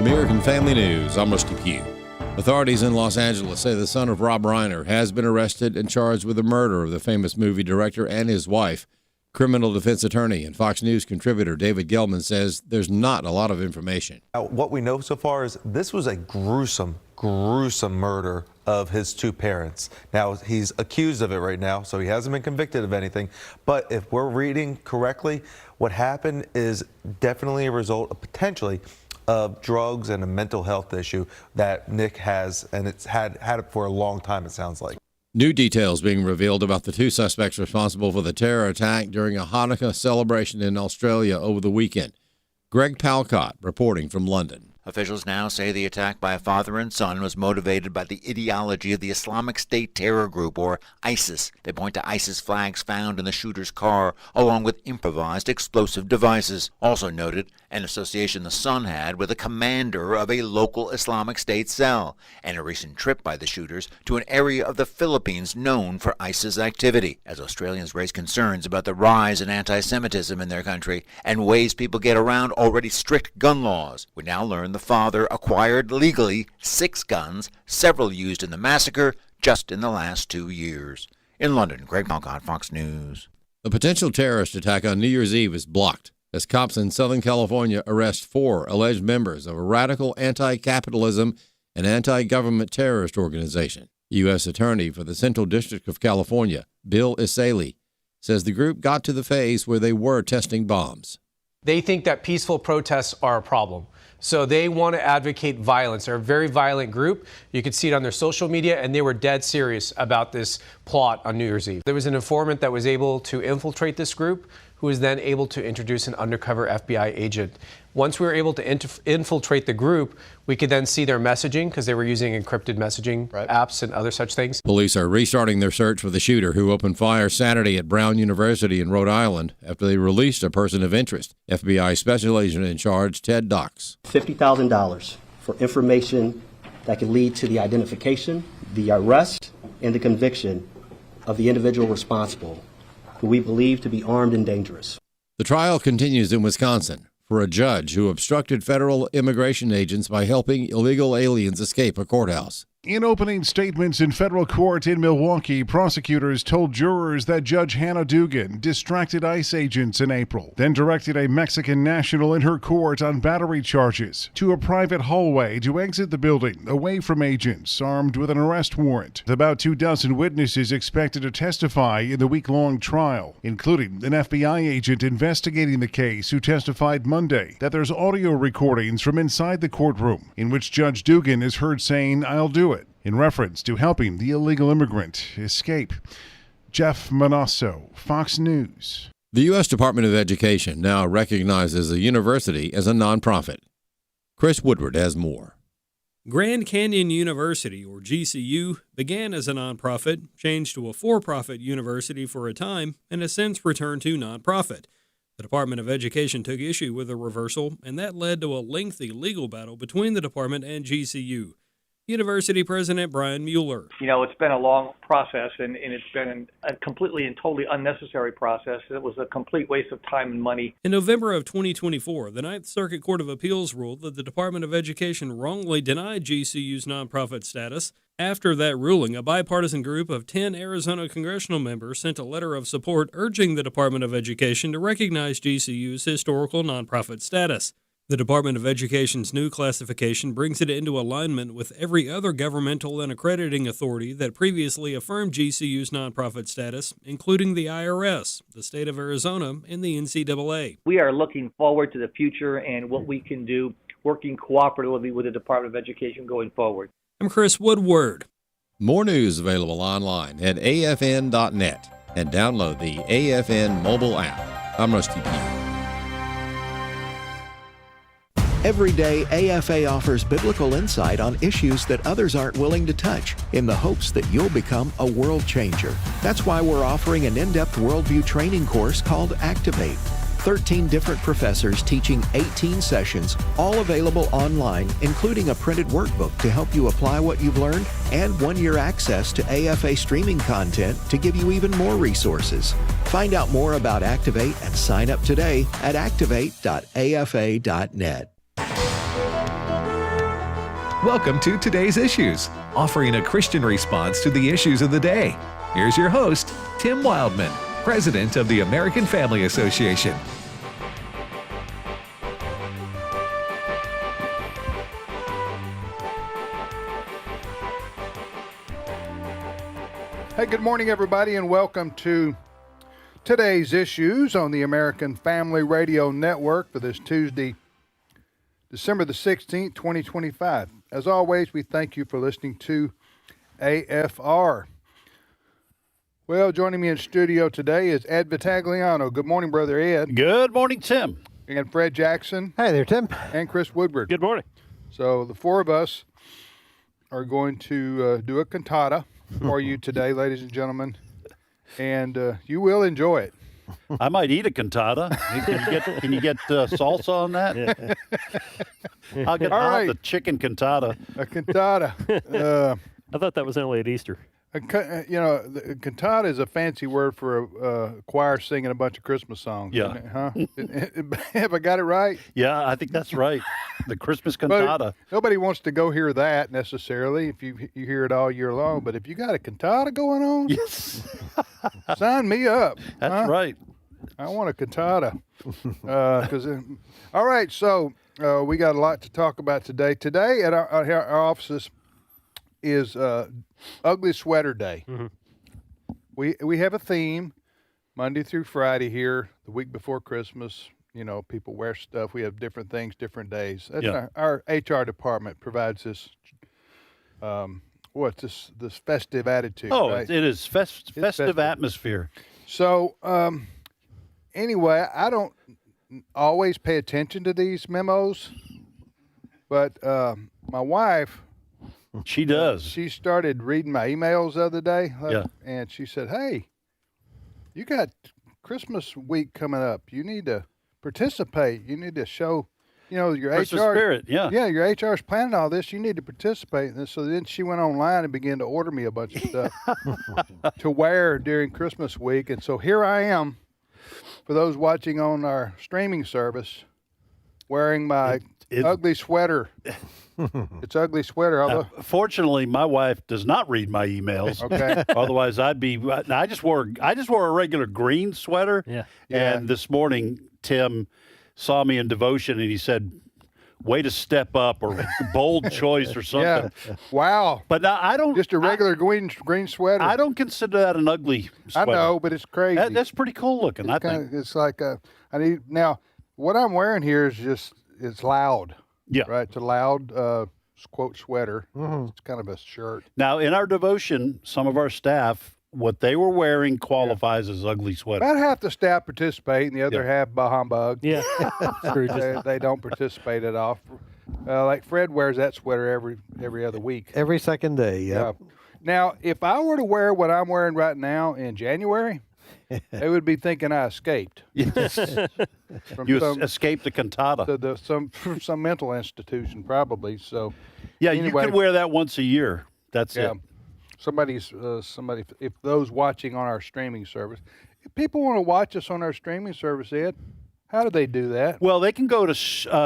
American Family News. I'm Rusty Pugh. Authorities in Los Angeles say the son of Rob Reiner has been arrested and charged with the murder of the famous movie director and his wife. Criminal defense attorney and Fox News contributor David Gelman says there's not a lot of information. What we know so far is this was a gruesome murder of his two parents. Now, he's accused of it right now, so he hasn't been convicted of anything. But if we're reading correctly, what happened is definitely a result of potentially of drugs and a mental health issue that Nick has, and it's had it for a long time, it sounds like. New details being revealed about the two suspects responsible for the terror attack during a Hanukkah celebration in Australia over the weekend. Greg Palcott reporting from London. Officials now say the attack by a father and son was motivated by the ideology of the Islamic State terror group, or ISIS. They point to ISIS flags found in the shooter's car, along with improvised explosive devices. Also noted, an association the son had with a commander of a local Islamic State cell, and a recent trip by the shooters to an area of the Philippines known for ISIS activity, as Australians raise concerns about the rise in anti-Semitism in their country and ways people get around already strict gun laws. We now learn the father acquired legally 6 guns, several used in the massacre, just in the last 2 years. In London, Greg Palcott, Fox News. The potential terrorist attack on New Year's Eve is blocked as cops in Southern California arrest 4 alleged members of a radical anti-capitalism and anti-government terrorist organization. U.S. Attorney for the Central District of California, Bill Isali, says the group got to the phase where they were testing bombs. They think that peaceful protests are a problem. So they want to advocate violence. They're a very violent group. You could see it on their social media, and they were dead serious about this plot on New Year's Eve. There was an informant that was able to infiltrate this group, who was then able to introduce an undercover FBI agent. Once we were able to infiltrate the group, we could then see their messaging, because they were using encrypted messaging apps and other such things. Police are restarting their search for the shooter who opened fire Saturday at Brown University in Rhode Island after they released a person of interest. FBI Special Agent in Charge Ted Dox. $50,000 for information that can lead to the identification, the arrest, and the conviction of the individual responsible, who we believe to be armed and dangerous. The trial continues in Wisconsin for a judge who obstructed federal immigration agents by helping illegal aliens escape a courthouse. In opening statements in federal court in Milwaukee, prosecutors told jurors that Judge Hannah Dugan distracted ICE agents in April, then directed a Mexican national in her court on battery charges to a private hallway to exit the building away from agents armed with an arrest warrant. About 24 witnesses expected to testify in the week-long trial, including an FBI agent investigating the case who testified Monday that there's audio recordings from inside the courtroom in which Judge Dugan is heard saying, "I'll do it," in reference to helping the illegal immigrant escape. Jeff Manasso, Fox News. The U.S. Department of Education now recognizes a university as a nonprofit. Chris Woodward has more. Grand Canyon University, or GCU, began as a nonprofit, changed to a for-profit university for a time, and has since returned to nonprofit. The Department of Education took issue with the reversal, and that led to a lengthy legal battle between the department and GCU. University President Brian Mueller. You know, it's been a long process, and it's been a completely and totally unnecessary process. It was a complete waste of time and money. In November of 2024, the Ninth Circuit Court of Appeals ruled that the Department of Education wrongly denied GCU's nonprofit status. After that ruling, a bipartisan group of 10 Arizona congressional members sent a letter of support urging the Department of Education to recognize GCU's historical nonprofit status. The Department of Education's new classification brings it into alignment with every other governmental and accrediting authority that previously affirmed GCU's nonprofit status, including the IRS, the state of Arizona, and the NCAA. We are looking forward to the future and what we can do working cooperatively with the Department of Education going forward. I'm Chris Woodward. More news available online at afn.net and download the AFN mobile app. I'm Rusty Pugh. Every day, AFA offers biblical insight on issues that others aren't willing to touch in the hopes that you'll become a world changer. That's why we're offering an in-depth worldview training course called Activate. 13 different professors teaching 18 sessions, all available online, including a printed workbook to help you apply what you've learned and 1-year access to AFA streaming content to give you even more resources. Find out more about Activate and sign up today at activate.afa.net. Welcome to Today's Issues, offering a Christian response to the issues of the day. Here's your host, Tim Wildmon, President of the American Family Association. Hey, good morning, everybody, and welcome to Today's Issues on the American Family Radio Network for this Tuesday, December the 16th, 2025. As always, we thank you for listening to AFR. Well, joining me in studio today is Ed Vitagliano. Good morning, Brother Ed. Good morning, Tim. And Fred Jackson. Hi there, Tim. And Chris Woodward. Good morning. So the four of us are going to do a cantata for you today, ladies and gentlemen, and you will enjoy it. I might eat a cantata. Can you get salsa on that? Yeah. I'll get the chicken cantata. A cantata. I thought that was only at Easter. The cantata is a fancy word for a choir singing a bunch of Christmas songs. Yeah. Huh? Have I got it right? Yeah, I think that's right. The Christmas cantata. Nobody wants to go hear that necessarily if you hear it all year long. But if you got a cantata going on, yes, sign me up. That's right. I want a cantata. All right, so we got a lot to talk about today. Today at our offices is Ugly Sweater Day. Mm-hmm. We have a theme Monday through Friday here. The week before Christmas, people wear stuff. We have different things, different days. That's our HR department provides this. This festive attitude? Oh, right? It is festive atmosphere. So anyway, I don't always pay attention to these memos, but my wife. She does. She started reading my emails the other day, and she said, "Hey, you got Christmas week coming up. You need to participate. You need to show, your Christmas HR spirit. Yeah, your HR is planning all this. You need to participate." And so then she went online and began to order me a bunch of stuff to wear during Christmas week. And so here I am, for those watching on our streaming service, wearing my ugly sweater. It's ugly sweater. Fortunately, my wife does not read my emails. Okay. Otherwise, I'd be. I just wore a regular green sweater. Yeah. And this morning, Tim saw me in devotion, and he said, "Way to step up," or "bold choice," or something. Yeah. Wow. But now, I don't. Just a regular green sweater. I don't consider that an ugly sweater. I know, but it's crazy. That's pretty cool looking. I think it's like now. What I'm wearing here is it's loud. Yeah. Right. It's a loud quote sweater. Mm-hmm. It's kind of a shirt. Now, in our devotion, some of our staff, what they were wearing qualifies as ugly sweater. About half the staff participate, and the other half bah humbug. Yeah. they don't participate at all. Like Fred wears that sweater every other week. Every second day. Yeah. Now, if I were to wear what I'm wearing right now in January, they would be thinking I escaped. Yes. Escaped the cantata. Some mental institution, probably. So. Yeah, anyway, you can wear that once a year. That's it. Somebody, if those watching on our streaming service, if people want to watch us on our streaming service, Ed, how do they do that? Well, they can go to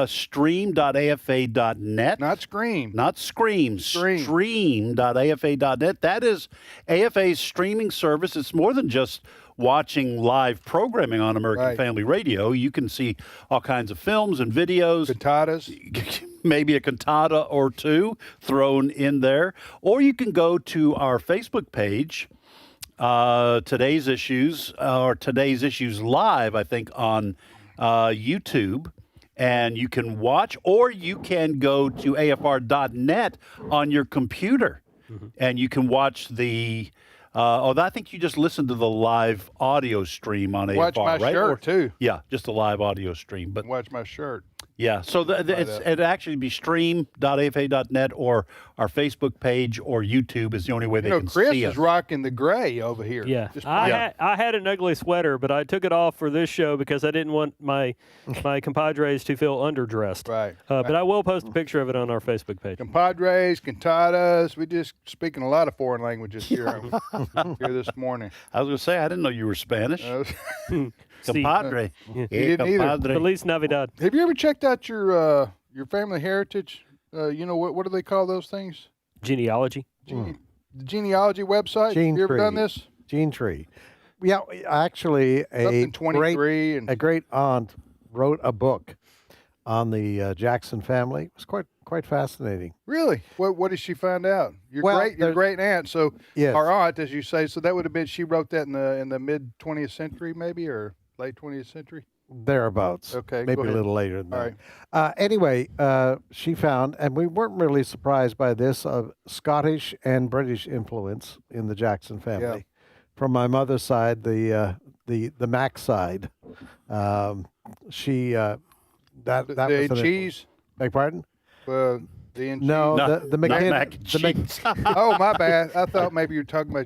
stream.afa.net. Not Scream. Not Scream. Stream.afa.net. That is AFA's streaming service. It's more than just watching live programming on American Family Radio. You can see all kinds of films and videos. Cantatas. Maybe a cantata or two thrown in there. Or you can go to our Facebook page, Today's Issues Live, I think, on YouTube, and you can watch, or you can go to afr.net on your computer, and you can watch the I think you just listened to the live audio stream on watch AFR, my right? shirt, too. Yeah, just a live audio stream. But watch my shirt. Yeah, so it'd actually be stream.afa.net or our Facebook page or YouTube is the only way they can Chris see us. Chris is rocking the gray over here. Yeah, I had an ugly sweater, but I took it off for this show because I didn't want my compadres to feel underdressed. Right. But I will post a picture of it on our Facebook page. Compadres, cantatas, we just speaking a lot of foreign languages here this morning. I was going to say, I didn't know you were Spanish. Compadre. You didn't either. Feliz Navidad. Have you ever checked out your family heritage You know what do they call those things? Genealogy. The genealogy website. Gene you ever tree. done this? Gene tree. Yeah, actually, a 23 and a great aunt wrote a book on the Jackson family. It was quite fascinating. Really? What did she find out? Your Well, great aunt. So Yes. our aunt, as you say, so that would have been she wrote that in the mid 20th century, maybe, or late 20th century. Thereabouts. Okay, maybe go a ahead. little later than All that. right. Anyway, she found, and we weren't really surprised by this, of Scottish and British influence in the Jackson family. Yeah. From my mother's side, the Mac side, she that The was an cheese. Beg pardon? The in No, cheese. the not McKin- mac and the Mc- cheese. Oh, my bad. I thought maybe you were talking about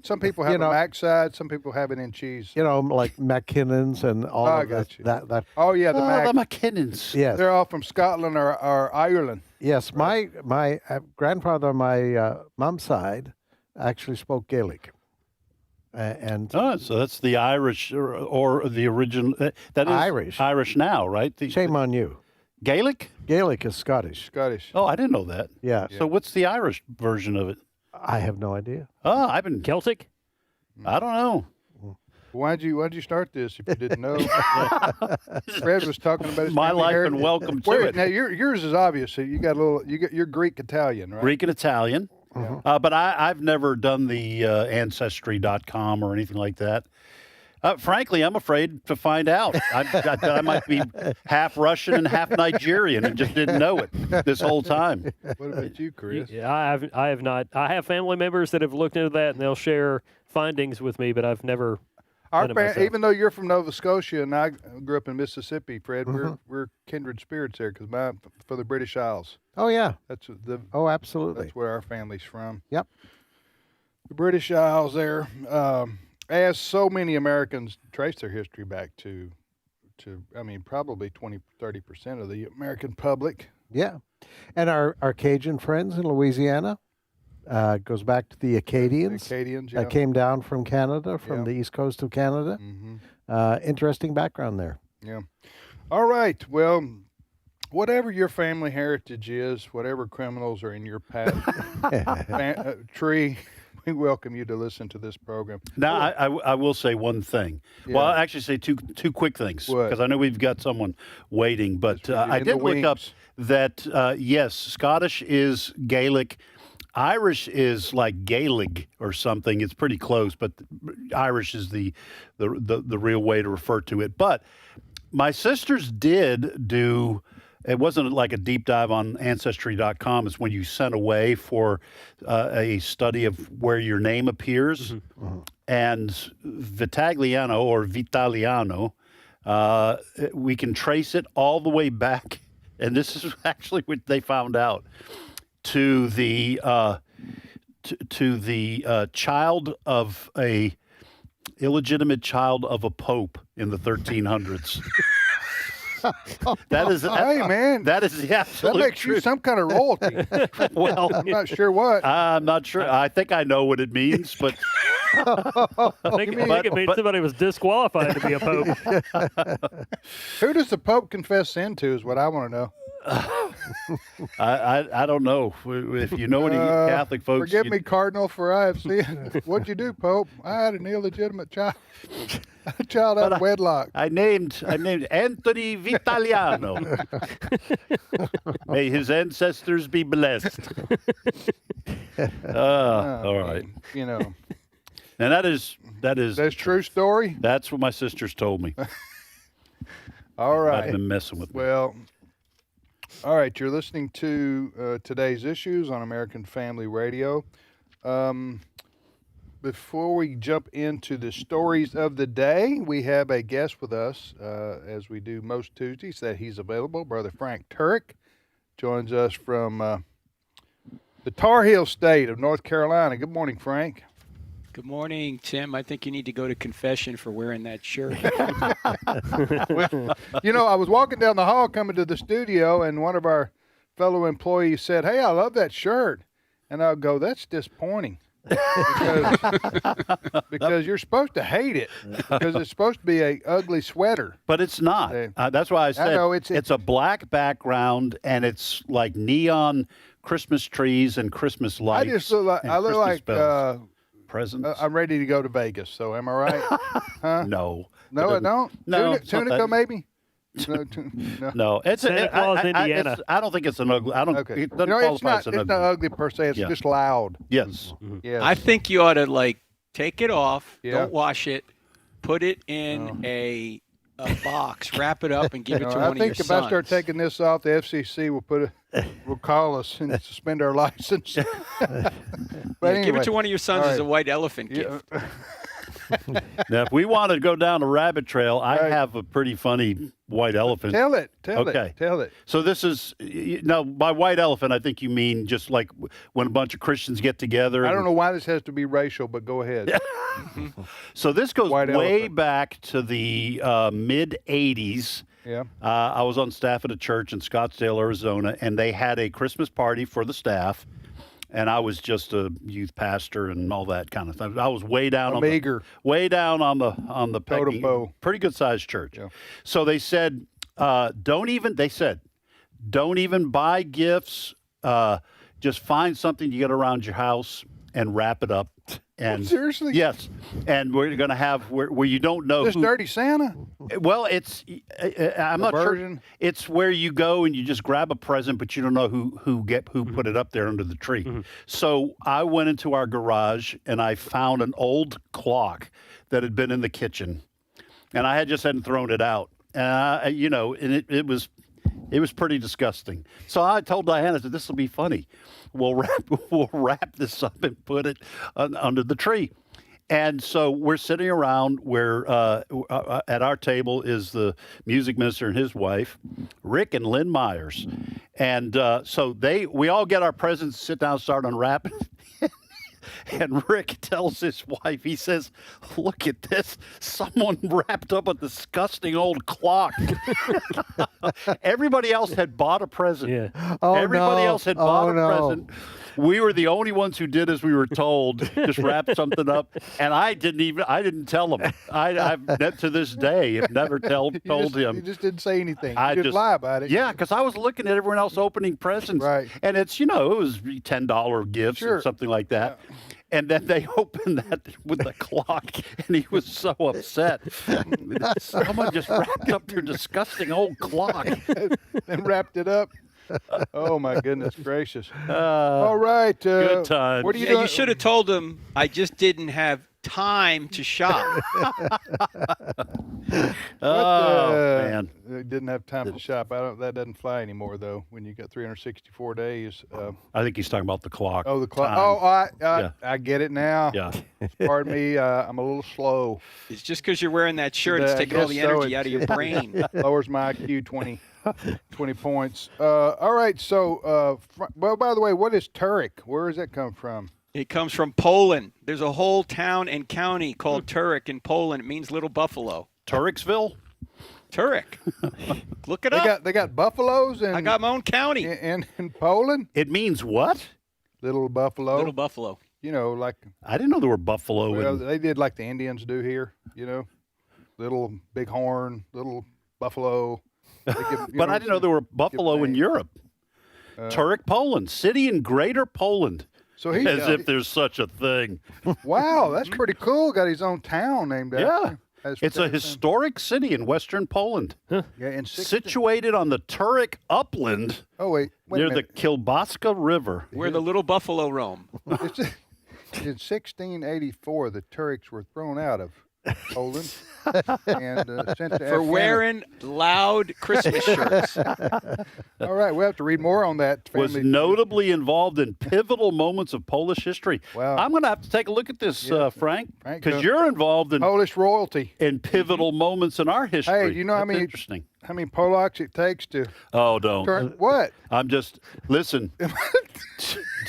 some people have You know- a Mac side, some people have it in cheese. you know, like McKinnon's and all I of got you. that. Oh yeah, the Mac. The McKinnons. Yes. They're all from Scotland or Ireland. Yes, my grandfather on my mom's side actually spoke Gaelic, and Oh, so that's the Irish or the original. That is Irish. Irish now, right? shame on you. Gaelic? Gaelic is Scottish. Scottish. Oh, I didn't know that. Yeah, So what's the Irish version of it? I have no idea. Oh, I've been. Celtic? I don't know. Why'd you start this if you didn't know? Fred was talking about his My family life heritage. and welcome to Wait, it. now yours is obvious. So you got you're Greek Italian, right? Greek and Italian. But I've never done the Ancestry.com or anything like that. Frankly, I'm afraid to find out. I might be half Russian and half Nigerian and just didn't know it this whole time. What about you, Chris? Yeah, I have not. I have family members that have looked into that and they'll share findings with me, but I've never. done it myself. Even though you're from Nova Scotia and I grew up in Mississippi, Fred, we're kindred spirits there because for the British Isles. Oh yeah. That's Absolutely. That's where our family's from. Yep. The British Isles there. As so many Americans trace their history back to probably 20-30% of the American public. Yeah, and our Cajun friends in Louisiana goes back to the Acadians. Acadians, yeah. Came down from Canada, from Yeah. the east coast of Canada. Interesting background there. Yeah. All right. Well, whatever your family heritage is, whatever criminals are in your path tree, we welcome you to listen to this program. Now, I will say one thing. Yeah. Well, I'll actually say two quick things What? because I know we've got someone waiting. But You're I in did the look up wings. that yes, Scottish is Gaelic. Irish is like Gaelic or something. It's pretty close, but Irish is the real way to refer to it. But my sisters did do. It wasn't like a deep dive on Ancestry.com. It's when you sent away for a study of where your name appears. And Vitagliano or Vitaliano, we can trace it all the way back. And this is actually what they found out to the child of a illegitimate child of a pope in the 1300s. That is, Hey, man. that is the absolute That makes truth. you some kind of royalty. Well, I'm not sure what. I'm not sure. I think I know what it means, but I think it means somebody was disqualified to be a pope. Who does the Pope confess sin to is what I want to know. I don't know. If you know any Catholic folks, Forgive me, Cardinal, for I have sinned. What'd you do, Pope? I had an illegitimate child. A child out of wedlock. I named Anthony Vitaliano. May his ancestors be blessed. All right. You know. And that is That's true story? That's what my sisters told me. All right. I've been messing with me. Well, all right. You're listening to today's issues on American Family Radio. Before we jump into the stories of the day, we have a guest with us, as we do most Tuesdays, that he's available. Brother Frank Turek joins us from the Tar Heel State of North Carolina. Good morning, Frank. Good morning, Tim. I think you need to go to confession for wearing that shirt. Well, you know, I was walking down the hall coming to the studio, and one of our fellow employees said, "Hey, I love that shirt." And I'll go, "That's disappointing." because you're supposed to hate it because it's supposed to be a ugly sweater. But it's not. That's why I said I know, it's a black background and it's like neon Christmas trees and Christmas lights. I look like presents. I'm ready to go to Vegas. So am I right? Huh? No. No, I don't. No, Tunica maybe. No, it's Santa Claus, Indiana. I don't think it's an ugly. I don't. Okay. It doesn't It's qualify not. as an It's ugly. not ugly per se. It's just loud. Yes. Yes. I think you ought to take it off, Yeah. don't wash it, put it in a box, wrap it up, and give it to I one of your think if I sons. start taking this off, the FCC will call us and suspend our license. But anyway, give it to one of your sons all as a right. white elephant gift. Now, if we want to go down a rabbit trail, I have a pretty funny white elephant. Tell it. Okay. Tell it. So this is now by white elephant. I think you mean just like when a bunch of Christians get together. I don't know why this has to be racial, but go ahead. So this goes White way elephant. back to the mid '80s. Yeah. I was on staff at a church in Scottsdale, Arizona, and they had a Christmas party for the staff. And I was just a youth pastor and all that kind of thing. I was way down on the Totem pole. pretty good sized church. Yeah. So they said, don't even buy gifts. Just find something you get around your house and wrap it up. And seriously? Yes. And we're going to have where you don't know This who. dirty Santa? Well, it's I'm not sure. It's where you go and you just grab a present, but you don't know who put it up there under the tree. So I went into our garage and I found an old clock that had been in the kitchen, and I hadn't thrown it out. And it was pretty disgusting. So I told Diana that this will be funny. We'll wrap this up and put it under the tree. And so we're sitting around where at our table is the music minister and his wife, Rick and Lynn Myers. And so we all get our presents, sit down, start unwrapping. And Rick tells his wife, he says, "Look at this. Someone wrapped up a disgusting old clock." Everybody else had bought a present. Yeah. Everybody else had bought a present. We were the only ones who did as we were told, just wrap something up. And I didn't tell him. I've to this day have never told him. You just didn't say anything. I You just lie about it. Yeah, because I was looking at everyone else opening presents. Right. And it's, it was $10 gifts or something like that. Yeah. And then they opened that with the clock, and he was so upset. Someone just wrapped up your disgusting old clock. And wrapped it up. Oh, my goodness gracious. All right. Good times. What are you doing? You should have told him, I just didn't have time to shop. Man. Didn't have time to shop. That doesn't fly anymore, though, when you got 364 days. I think he's talking about the clock. Oh, the clock. Time. I get it now. Yeah. Pardon me. I'm a little slow. It's just because you're wearing that shirt. It's taking all the energy out of your brain. Lowers my IQ 20 points. All right. So, well, by the way, what is Turek? Where does that come from? It comes from Poland. There's a whole town and county called Turek in Poland. It means little buffalo. Tureksville? Turek. Look it up. They got buffaloes I got my own county. in Poland. It means what? Little buffalo. Little buffalo. Like I didn't know there were buffalo. Well, they did like the Indians do here. Little bighorn, little buffalo. But I didn't know there were buffalo in Europe. Turek, Poland, city in Greater Poland. So as if there's such a thing. Wow, that's pretty cool. Got his own town named after him. It's a historic city in western Poland. Huh. Yeah, situated on the Turek upland. Oh wait near the Kilbaska River, where the little buffalo roam. In 1684, the Tureks were thrown out of Poland and sent to for wearing loud Christmas shirts. All right, we'll have to read more on that. Was notably involved in pivotal moments of Polish history. Wow. I'm going to have to take a look at this, Frank, because you're involved in Polish royalty in pivotal moments in our history. Hey, you know how many Polacks it takes to? Oh, don't. What? I'm just listen.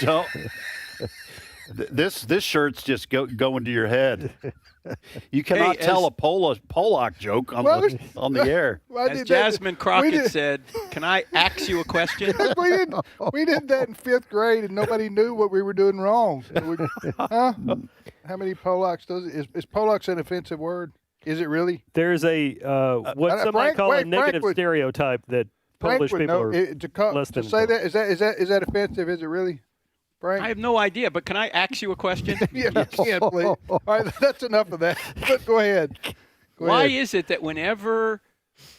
Don't. This shirt's just going to your head. You cannot tell a Polak joke on the air. As Jasmine Crockett said, "Can I ask you a question?" we did that in 5th grade, and nobody knew what we were doing wrong. Huh? How many Polacks does it? Is Polacks an offensive word? Is it really? There's a what somebody call a negative stereotype that Polish people are less than. To say that is that offensive? Is it really? Frank? I have no idea, but can I ask you a question? Yeah, you can, please. All right, that's enough of that. But go ahead. Why is it that whenever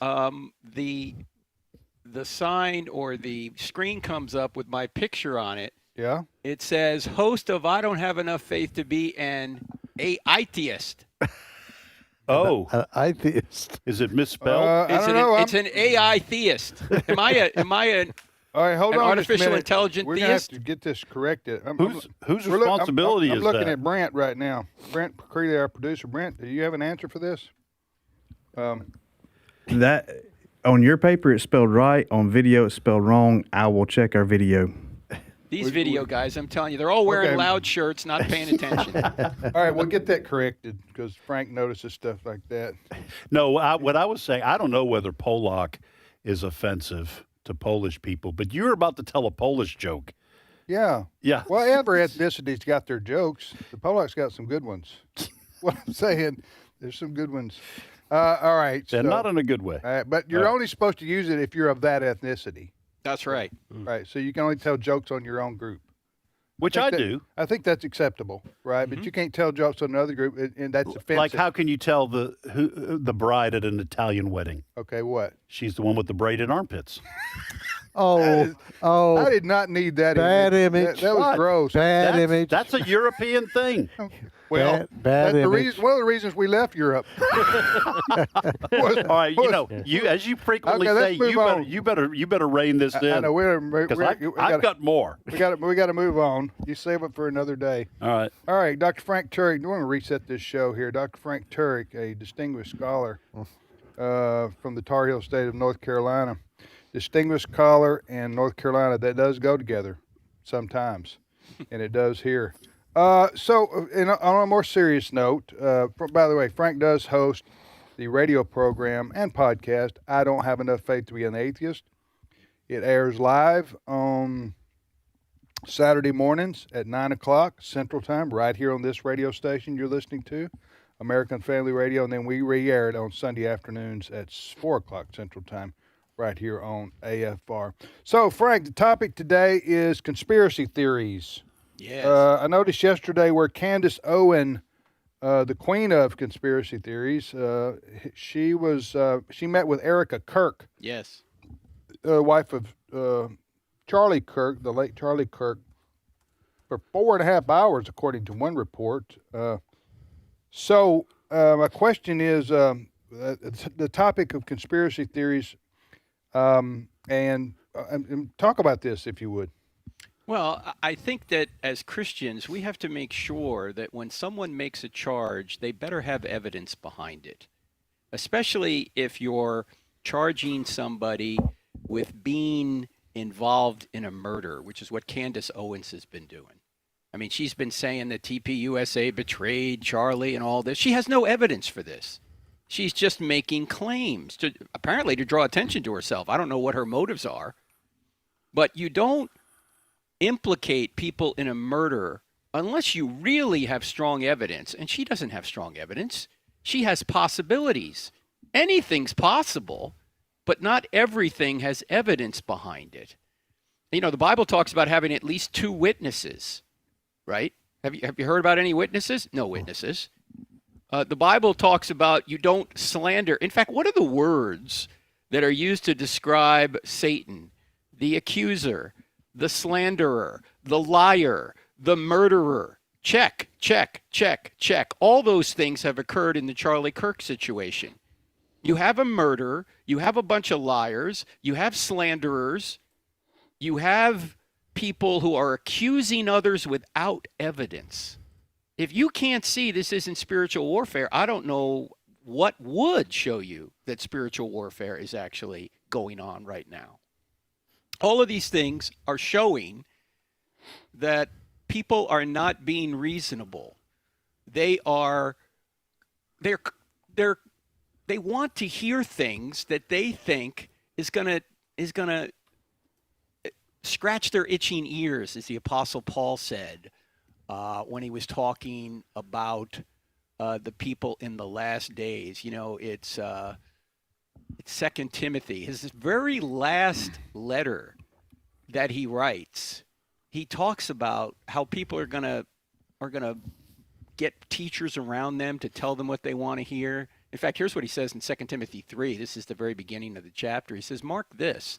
the sign or the screen comes up with my picture on it, it says host of I Don't Have Enough Faith to Be an atheist. Oh, atheist. Is it misspelled? It's an AI theist. Am I an all right, hold an on artificial just a intelligent We're theist? We're going to have to get this corrected. Whose responsibility I'm is looking that? at Brent right now. Brent Creeley, our producer. Brent, do you have an answer for this? That on your paper it's spelled right. On video it's spelled wrong. I will check our video. These video guys, I'm telling you, they're all wearing loud shirts, not paying attention. All right, we'll get that corrected because Frank notices stuff like that. No, what I was saying, I don't know whether Polak is offensive to Polish people, but you were about to tell a Polish joke. Yeah. Yeah. Well, every ethnicity's got their jokes. The Polacks got some good ones. What I'm saying, there's some good ones. All right. And not in a good way. But you're only supposed to use it if you're of that ethnicity. That's right. Right. So you can only tell jokes on your own group. Which I do. I think that's acceptable, right? But you can't tell jokes on another group, and that's offensive. Like, how can you tell the bride at an Italian wedding? Okay, what? She's the one with the braided armpits. I did not need that. Bad image. That was gross. Bad image. That's a European thing. Well, bad image. One of the reasons we left Europe. All right, you as you frequently say, you better rein this in. I know because I've got more. We got to move on. You save it for another day. All right, Dr. Frank Turek. I want to reset this show here. Dr. Frank Turek, a distinguished scholar from the Tar Heel state of North Carolina. Distinguished scholar and North Carolina, that does go together sometimes, and it does here. So, on a more serious note, by the way, Frank does host the radio program and podcast, I Don't Have Enough Faith to Be an Atheist. It airs live on Saturday mornings at 9 o'clock Central Time, right here on this radio station you're listening to, American Family Radio, and then we re-air it on Sunday afternoons at 4 o'clock Central Time, right here on AFR. So, Frank, the topic today is conspiracy theories. Yes. I noticed yesterday where Candace Owen, the queen of conspiracy theories, she met with Erica Kirk. Yes. Wife of Charlie Kirk, the late Charlie Kirk, for 4.5 hours, according to one report. So my question is the topic of conspiracy theories, and talk about this, if you would. Well, I think that as Christians, we have to make sure that when someone makes a charge, they better have evidence behind it, especially if you're charging somebody with being involved in a murder, which is what Candace Owens has been doing. I mean, she's been saying that TPUSA betrayed Charlie and all this. She has no evidence for this. She's just making claims, apparently to draw attention to herself. I don't know what her motives are, but you don't implicate people in a murder unless you really have strong evidence. And she doesn't have strong evidence. She has possibilities. Anything's possible, but not everything has evidence behind it. You know, the Bible talks about having at least 2 witnesses, right? Have you heard about any witnesses? No witnesses. The Bible talks about you don't slander. In fact, what are the words that are used to describe Satan, the accuser, the slanderer, the liar, the murderer? Check, check, check, check. All those things have occurred in the Charlie Kirk situation. You have a murderer, you have a bunch of liars, you have slanderers, you have people who are accusing others without evidence. If you can't see this isn't spiritual warfare, I don't know what would show you that spiritual warfare is actually going on right now. All of these things are showing that people are not being reasonable. They are they want to hear things that they think is gonna scratch their itching ears, as the Apostle Paul said when he was talking about the people in the last days. It's 2 Timothy, his very last letter that he writes. He talks about how people are gonna get teachers around them to tell them what they want to hear. In fact, here's what he says in 2 Timothy 3. This is the very beginning of the chapter. He says, "Mark this.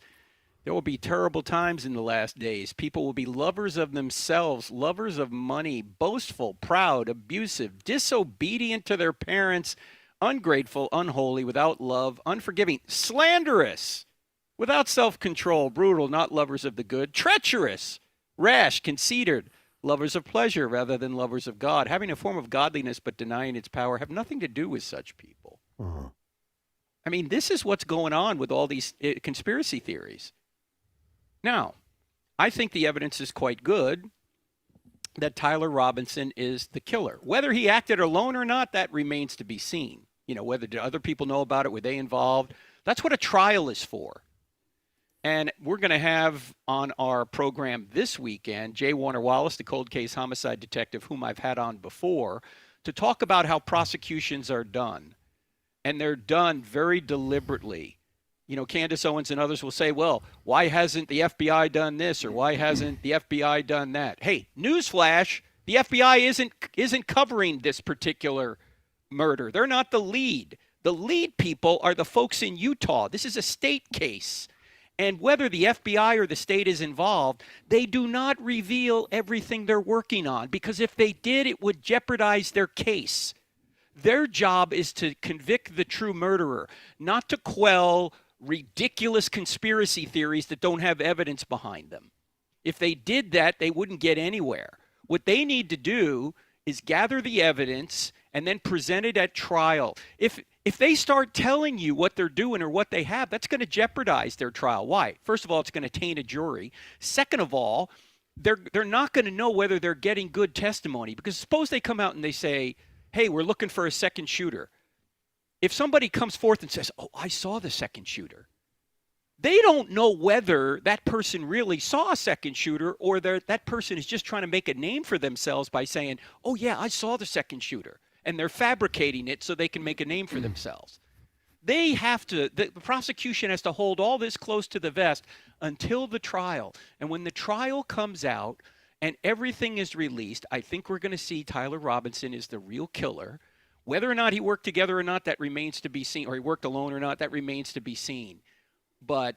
There will be terrible times in the last days. People will be lovers of themselves, lovers of money, boastful, proud, abusive, disobedient to their parents, ungrateful, unholy, without love, unforgiving, slanderous, without self-control, brutal, not lovers of the good, treacherous, rash, conceited, lovers of pleasure rather than lovers of God, having a form of godliness but denying its power, have nothing to do with such people." I mean, this is what's going on with all these conspiracy theories. Now, I think the evidence is quite good that Tyler Robinson is the killer. Whether he acted alone or not, that remains to be seen. Whether other people know about it, were they involved? That's what a trial is for. And we're going to have on our program this weekend, Jay Warner Wallace, the cold case homicide detective whom I've had on before, to talk about how prosecutions are done. And they're done very deliberately. Candace Owens and others will say, well, why hasn't the FBI done this, or why hasn't the FBI done that? Hey, newsflash, the FBI isn't covering this particular murder. They're not the lead. The lead people are the folks in Utah. This is a state case. And whether the FBI or the state is involved, they do not reveal everything they're working on, because if they did, it would jeopardize their case. Their job is to convict the true murderer, not to quell ridiculous conspiracy theories that don't have evidence behind them. If they did that, they wouldn't get anywhere. What they need to do is gather the evidence and then present it at trial. If they start telling you what they're doing or what they have, that's going to jeopardize their trial. Why? First of all, it's going to taint a jury. Second of all, they're not going to know whether they're getting good testimony, because suppose they come out and they say, hey, we're looking for a second shooter. If somebody comes forth and says, oh, I saw the second shooter, they don't know whether that person really saw a second shooter, or that person is just trying to make a name for themselves by saying, oh, yeah, I saw the second shooter. And they're fabricating it so they can make a name for themselves. The prosecution has to hold all this close to the vest until the trial. And when the trial comes out and everything is released, I think we're going to see Tyler Robinson is the real killer. Whether or not he worked together or not, that remains to be seen, or he worked alone or not, that remains to be seen. But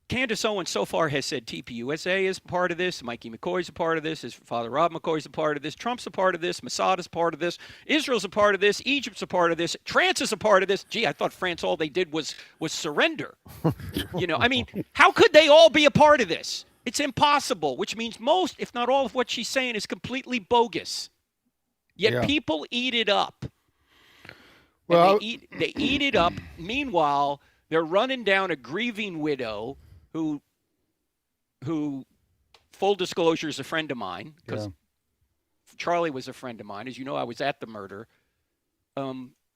Candace Owens so far has said TPUSA is part of this, Mikey McCoy's a part of this, his father Rob McCoy's a part of this, Trump's a part of this, Mossad is a part of this, Israel's a part of this, Egypt's a part of this, France is a part of this. Gee, I thought France, all they did was surrender. I mean, how could they all be a part of this? It's impossible, which means most, if not all of what she's saying is completely bogus. Yet people eat it up. Well, they eat it up. Meanwhile, they're running down a grieving widow who full disclosure, is a friend of mine, because Charlie was a friend of mine. As you know, I was at the murder.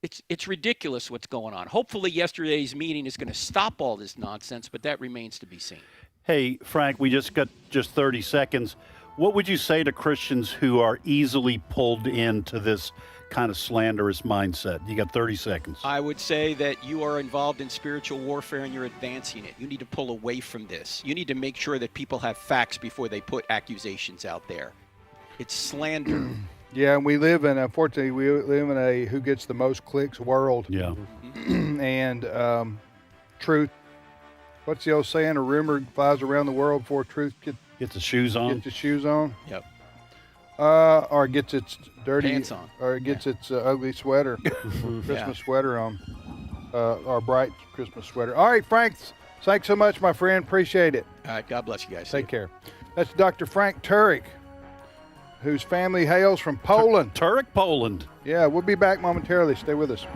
It's ridiculous what's going on. Hopefully yesterday's meeting is going to stop all this nonsense, but that remains to be seen. Hey, Frank, we just got 30 seconds. What would you say to Christians who are easily pulled into this kind of slanderous mindset? You got 30 seconds. I would say that you are involved in spiritual warfare and you're advancing it. You need to pull away from this. You need to make sure that people have facts before they put accusations out there. It's slander. Yeah, and unfortunately, we live in a who gets the most clicks world. Yeah. And truth, what's the old saying? A rumor flies around the world before truth gets the shoes on. Gets the shoes on. Yep. Or gets its dirty pants on, or it gets its ugly sweater, Christmas sweater on, or bright Christmas sweater. All right, Frank, thanks so much, my friend. Appreciate it. All right, God bless you guys. Take care. That's Dr. Frank Turek, whose family hails from Poland. Turek, Poland. Yeah, we'll be back momentarily. Stay with us.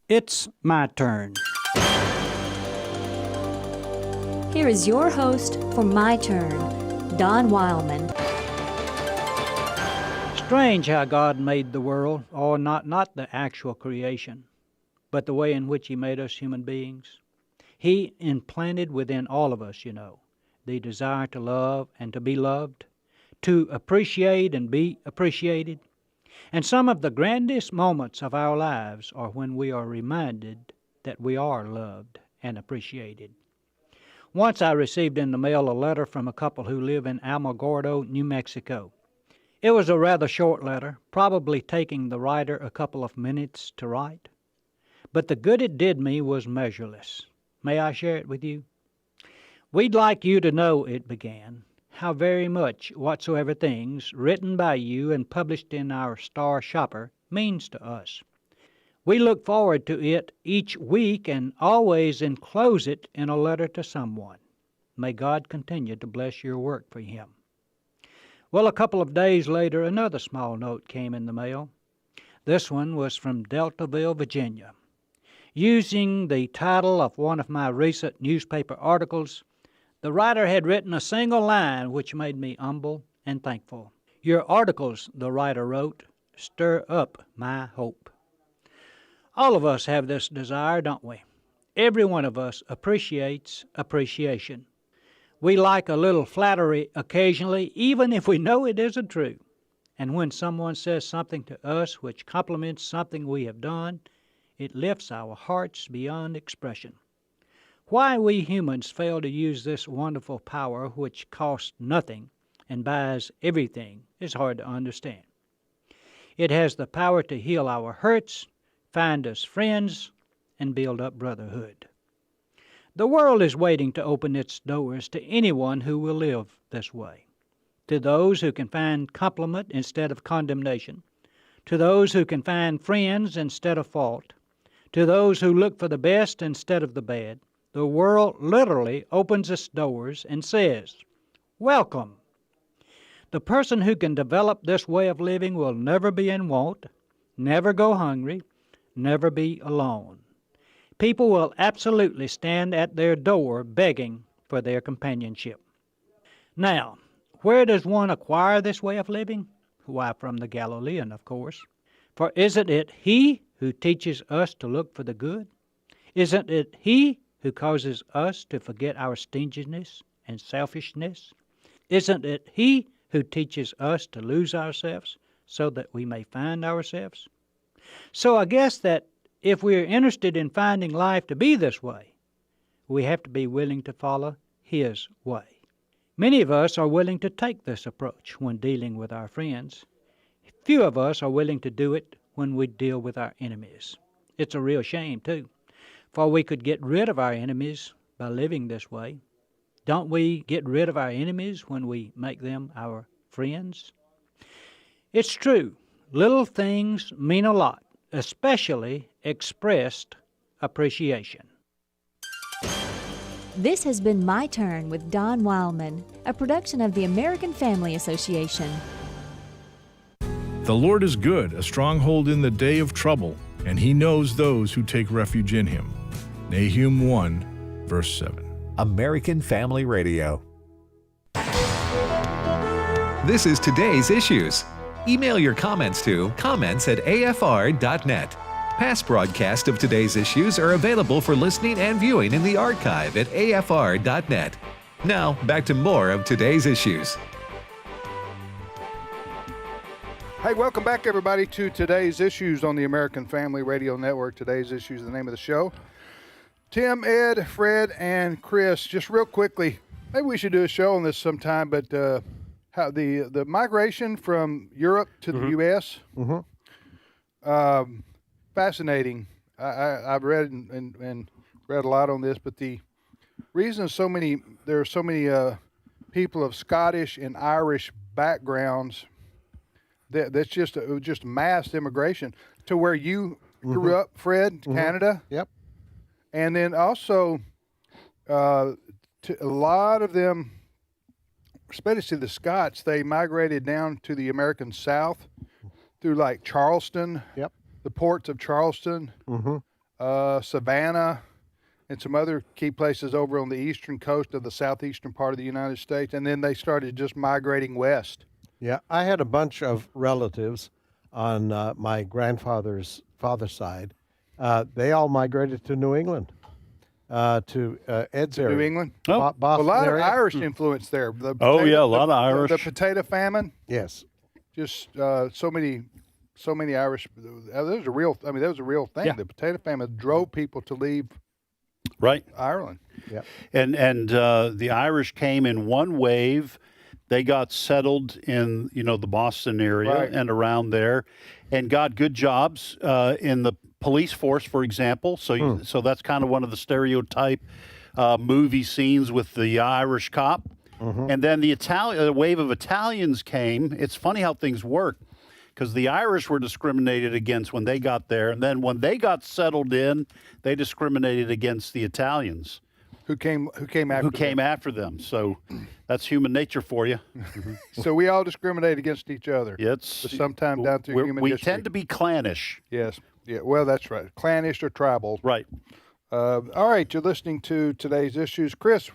It's my turn. Here is your host for My Turn, Don Wildmon. Strange how God made the world, or not the actual creation, but the way in which He made us human beings. He implanted within all of us, the desire to love and to be loved, to appreciate and be appreciated. And some of the grandest moments of our lives are when we are reminded that we are loved and appreciated. Once I received in the mail a letter from a couple who live in Alamogordo, New Mexico. It was a rather short letter, probably taking the writer a couple of minutes to write. But the good it did me was measureless. May I share it with you? We'd like you to know, it began, how very much whatsoever things written by you and published in our Star Shopper means to us. We look forward to it each week and always enclose it in a letter to someone. May God continue to bless your work for Him. Well, a couple of days later, another small note came in the mail. This one was from Deltaville, Virginia. Using the title of one of my recent newspaper articles, the writer had written a single line which made me humble and thankful. Your articles, the writer wrote, stir up my hope. All of us have this desire, don't we? Every one of us appreciates appreciation. We like a little flattery occasionally, even if we know it isn't true. And when someone says something to us which compliments something we have done, it lifts our hearts beyond expression. Why we humans fail to use this wonderful power which costs nothing and buys everything is hard to understand. It has the power to heal our hurts, find us friends, and build up brotherhood. The world is waiting to open its doors to anyone who will live this way. To those who can find compliment instead of condemnation, to those who can find friends instead of fault, to those who look for the best instead of the bad, the world literally opens its doors and says, "Welcome." The person who can develop this way of living will never be in want, never go hungry, never be alone. People will absolutely stand at their door begging for their companionship. Now, where does one acquire this way of living? Why, from the Galilean, of course. For isn't it He who teaches us to look for the good? Isn't it He who causes us to forget our stinginess and selfishness? Isn't it He who teaches us to lose ourselves so that we may find ourselves? So I guess that if we are interested in finding life to be this way, we have to be willing to follow His way. Many of us are willing to take this approach when dealing with our friends. Few of us are willing to do it when we deal with our enemies. It's a real shame, too, for we could get rid of our enemies by living this way. Don't we get rid of our enemies when we make them our friends? It's true, little things mean a lot, especially expressed appreciation. This has been My Turn with Don Wildmon, a production of the American Family Association. The Lord is good, a stronghold in the day of trouble, and He knows those who take refuge in Him. Nahum 1, verse 7. American Family Radio. This is today's issues. Email your comments to comments@afr.net. Past broadcasts of today's issues are available for listening and viewing in the archive at afr.net. Now, back to more of today's issues. Hey, welcome back, everybody, to Today's Issues on the American Family Radio Network. Today's Issues is the name of the show. Tim, Ed, Fred, and Chris, just real quickly, maybe we should do a show on this sometime, but how the migration from Europe to the U.S., fascinating. I've read and read a lot on this, but the reason there are so many people of Scottish and Irish backgrounds, that's just mass immigration to where you grew up, Fred, Canada. Yep. And then also a lot of them, especially the Scots, they migrated down to the American South through like Charleston. Yep. The ports of Charleston, Savannah, and some other key places over on the eastern coast of the southeastern part of the United States, and then they started just migrating west. Yeah, I had a bunch of relatives on my grandfather's father's side. They all migrated to New England, to Ed's area. New England? Boston a lot area. of Irish influence there. The Oh, yeah, a lot of Irish. The potato famine. Yes. Just so many Irish. That was a real. I mean, that was a real thing. Yeah. The potato famine drove people to leave. Right. Ireland. Yeah. And the Irish came in one wave. They got settled in, the Boston area Right. and around there, and got good jobs in the police force, for example. So, so that's kind of one of the stereotype movie scenes with the Irish cop. And then the wave of Italians came. It's funny how things work, because the Irish were discriminated against when they got there, and then when they got settled in, they discriminated against the Italians. Who came after them. So that's human nature for you. So we all discriminate against each other. It's sometime down through human we history. tend to be clannish. Yes. Yeah. Well, that's right. Clannish or tribal. Right. All right. You're listening to today's issues. Chris,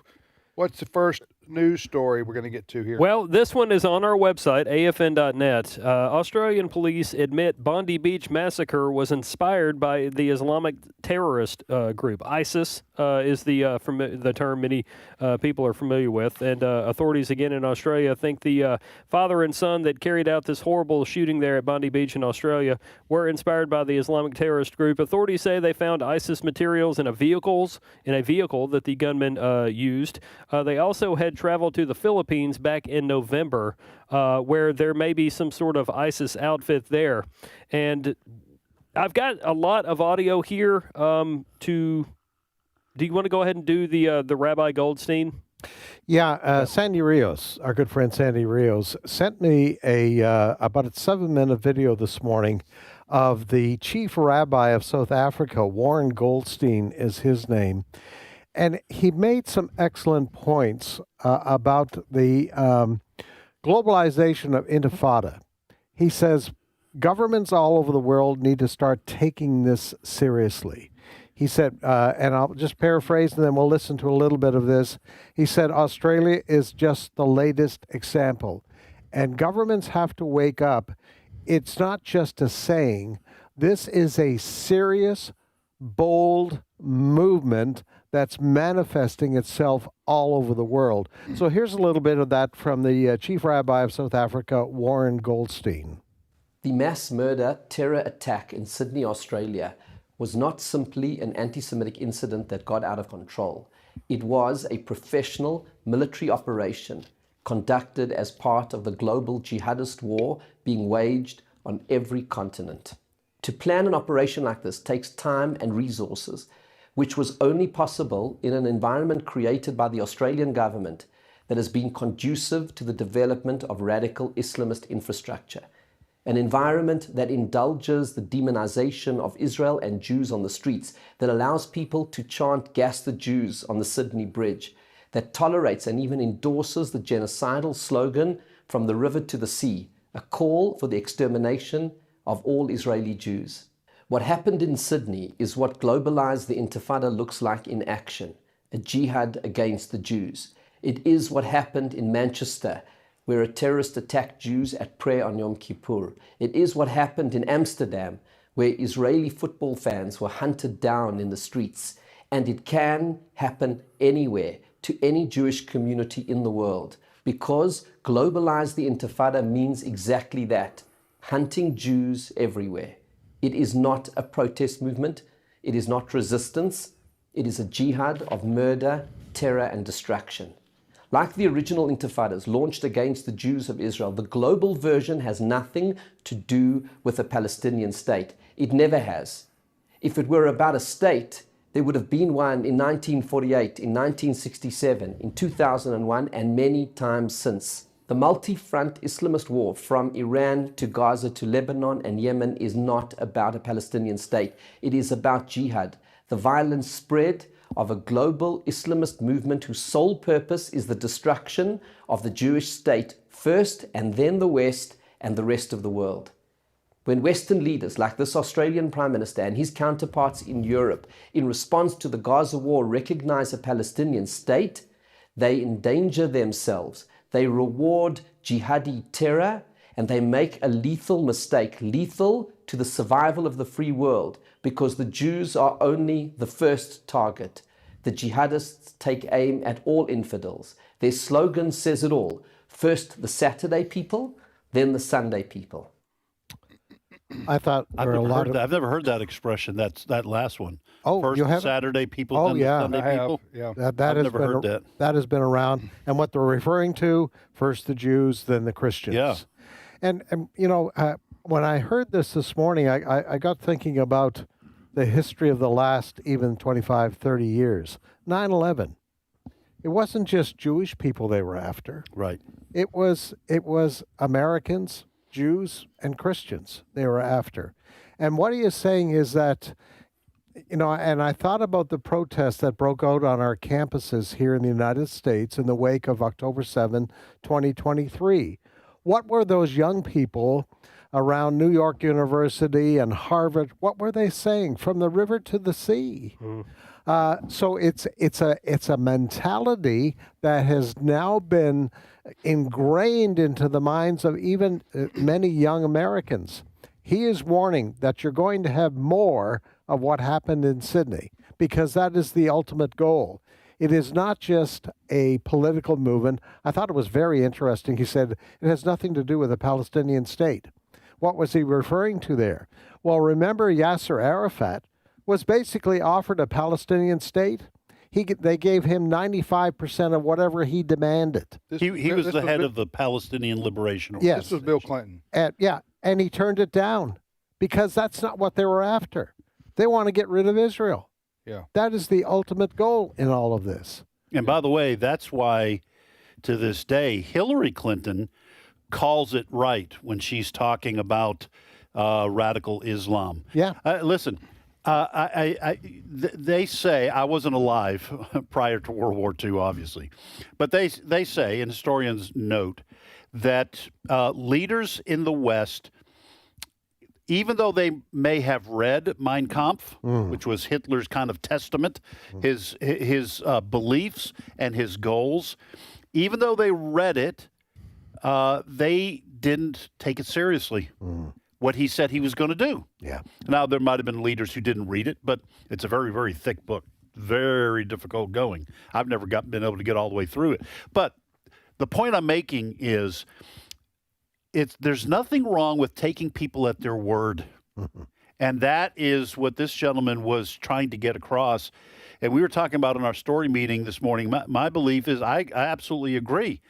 what's the first news story we're going to get to here? Well, this one is on our website, afn.net. Australian police admit Bondi Beach massacre was inspired by the Islamic terrorist group. ISIS is the term many people are familiar with. And authorities, again, in Australia think the father and son that carried out this horrible shooting there at Bondi Beach in Australia were inspired by the Islamic terrorist group. Authorities say they found ISIS materials in a vehicle that the gunmen used. They also had traveled to the Philippines back in November, where there may be some sort of ISIS outfit there. And I've got a lot of audio here. Do you want to go ahead and do the Rabbi Goldstein? Yeah, Sandy Rios, our good friend Sandy Rios, sent me about a 7-minute video this morning of the chief rabbi of South Africa. Warren Goldstein is his name. And he made some excellent points about the globalization of intifada. He says governments all over the world need to start taking this seriously. He said, and I'll just paraphrase and then we'll listen to a little bit of this. He said, Australia is just the latest example, and governments have to wake up. It's not just a saying. This is a serious, bold movement that's manifesting itself all over the world. So here's a little bit of that from the Chief Rabbi of South Africa, Warren Goldstein. The mass murder terror attack in Sydney, Australia, was not simply an anti-Semitic incident that got out of control. It was a professional military operation conducted as part of the global jihadist war being waged on every continent. To plan an operation like this takes time and resources, which was only possible in an environment created by the Australian government that has been conducive to the development of radical Islamist infrastructure. An environment that indulges the demonization of Israel and Jews on the streets, that allows people to chant "Gas the Jews" on the Sydney Bridge, that tolerates and even endorses the genocidal slogan "From the river to the sea," a call for the extermination of all Israeli Jews. What happened in Sydney is what globalized the Intifada looks like in action, a jihad against the Jews. It is what happened in Manchester, where a terrorist attacked Jews at prayer on Yom Kippur. It is what happened in Amsterdam, where Israeli football fans were hunted down in the streets. And it can happen anywhere, to any Jewish community in the world, because globalize the Intifada means exactly that, hunting Jews everywhere. It is not a protest movement. It is not resistance. It is a jihad of murder, terror, and destruction. Like the original Intifadas launched against the Jews of Israel, the global version has nothing to do with a Palestinian state. It never has. If it were about a state, there would have been one in 1948, in 1967, in 2001, and many times since. The multi-front Islamist war from Iran to Gaza to Lebanon and Yemen is not about a Palestinian state. It is about jihad, the violent spread of a global Islamist movement whose sole purpose is the destruction of the Jewish state first, and then the West and the rest of the world. When Western leaders like this Australian Prime Minister and his counterparts in Europe, in response to the Gaza war, recognize a Palestinian state, they endanger themselves. They reward jihadi terror, and they make a lethal mistake, lethal to the survival of the free world, because the Jews are only the first target. The jihadists take aim at all infidels. Their slogan says it all. First the Saturday people, then the Sunday people. I thought I've never heard that expression. That last one. Oh, first you have Saturday people, oh, then yeah. the Sunday people. Yeah, that I've has never been heard that. That has been around, and what they're referring to: first the Jews, then the Christians. Yeah. And when I heard this morning, I got thinking about the history of the last even 25, 30 years. 9/11. It wasn't just Jewish people they were after. Right. It was Americans, Jews, and Christians they were after. And what he is saying is that, and I thought about the protests that broke out on our campuses here in the United States in the wake of October 7, 2023. What were those young people around New York University and Harvard, what were they saying? From the river to the sea. So it's a mentality that has now been ingrained into the minds of even many young Americans. He is warning that you're going to have more of what happened in Sydney, because that is the ultimate goal. It is not just a political movement. I thought it was very interesting. He said it has nothing to do with a Palestinian state. What was he referring to there? Well, remember Yasser Arafat was basically offered a Palestinian state. They gave him 95% of whatever he demanded. He was the head of the Palestinian Liberation Organization. Yes. This was Bill Clinton. And he turned it down because that's not what they were after. They want to get rid of Israel. Yeah. That is the ultimate goal in all of this. And by the way, that's why to this day, Hillary Clinton calls it right when she's talking about radical Islam. Yeah. Listen, they say, I wasn't alive prior to World War II, obviously, but they say, and historians note, that leaders in the West, even though they may have read Mein Kampf, which was Hitler's kind of testament, his beliefs and his goals, even though they read it, they didn't take it seriously. What he said he was going to do. Yeah. Now, there might have been leaders who didn't read it, but it's a very, very thick book. Very difficult going. I've never been able to get all the way through it. But the point I'm making is there's nothing wrong with taking people at their word. And that is what this gentleman was trying to get across. And we were talking about in our story meeting this morning, my belief is I absolutely agree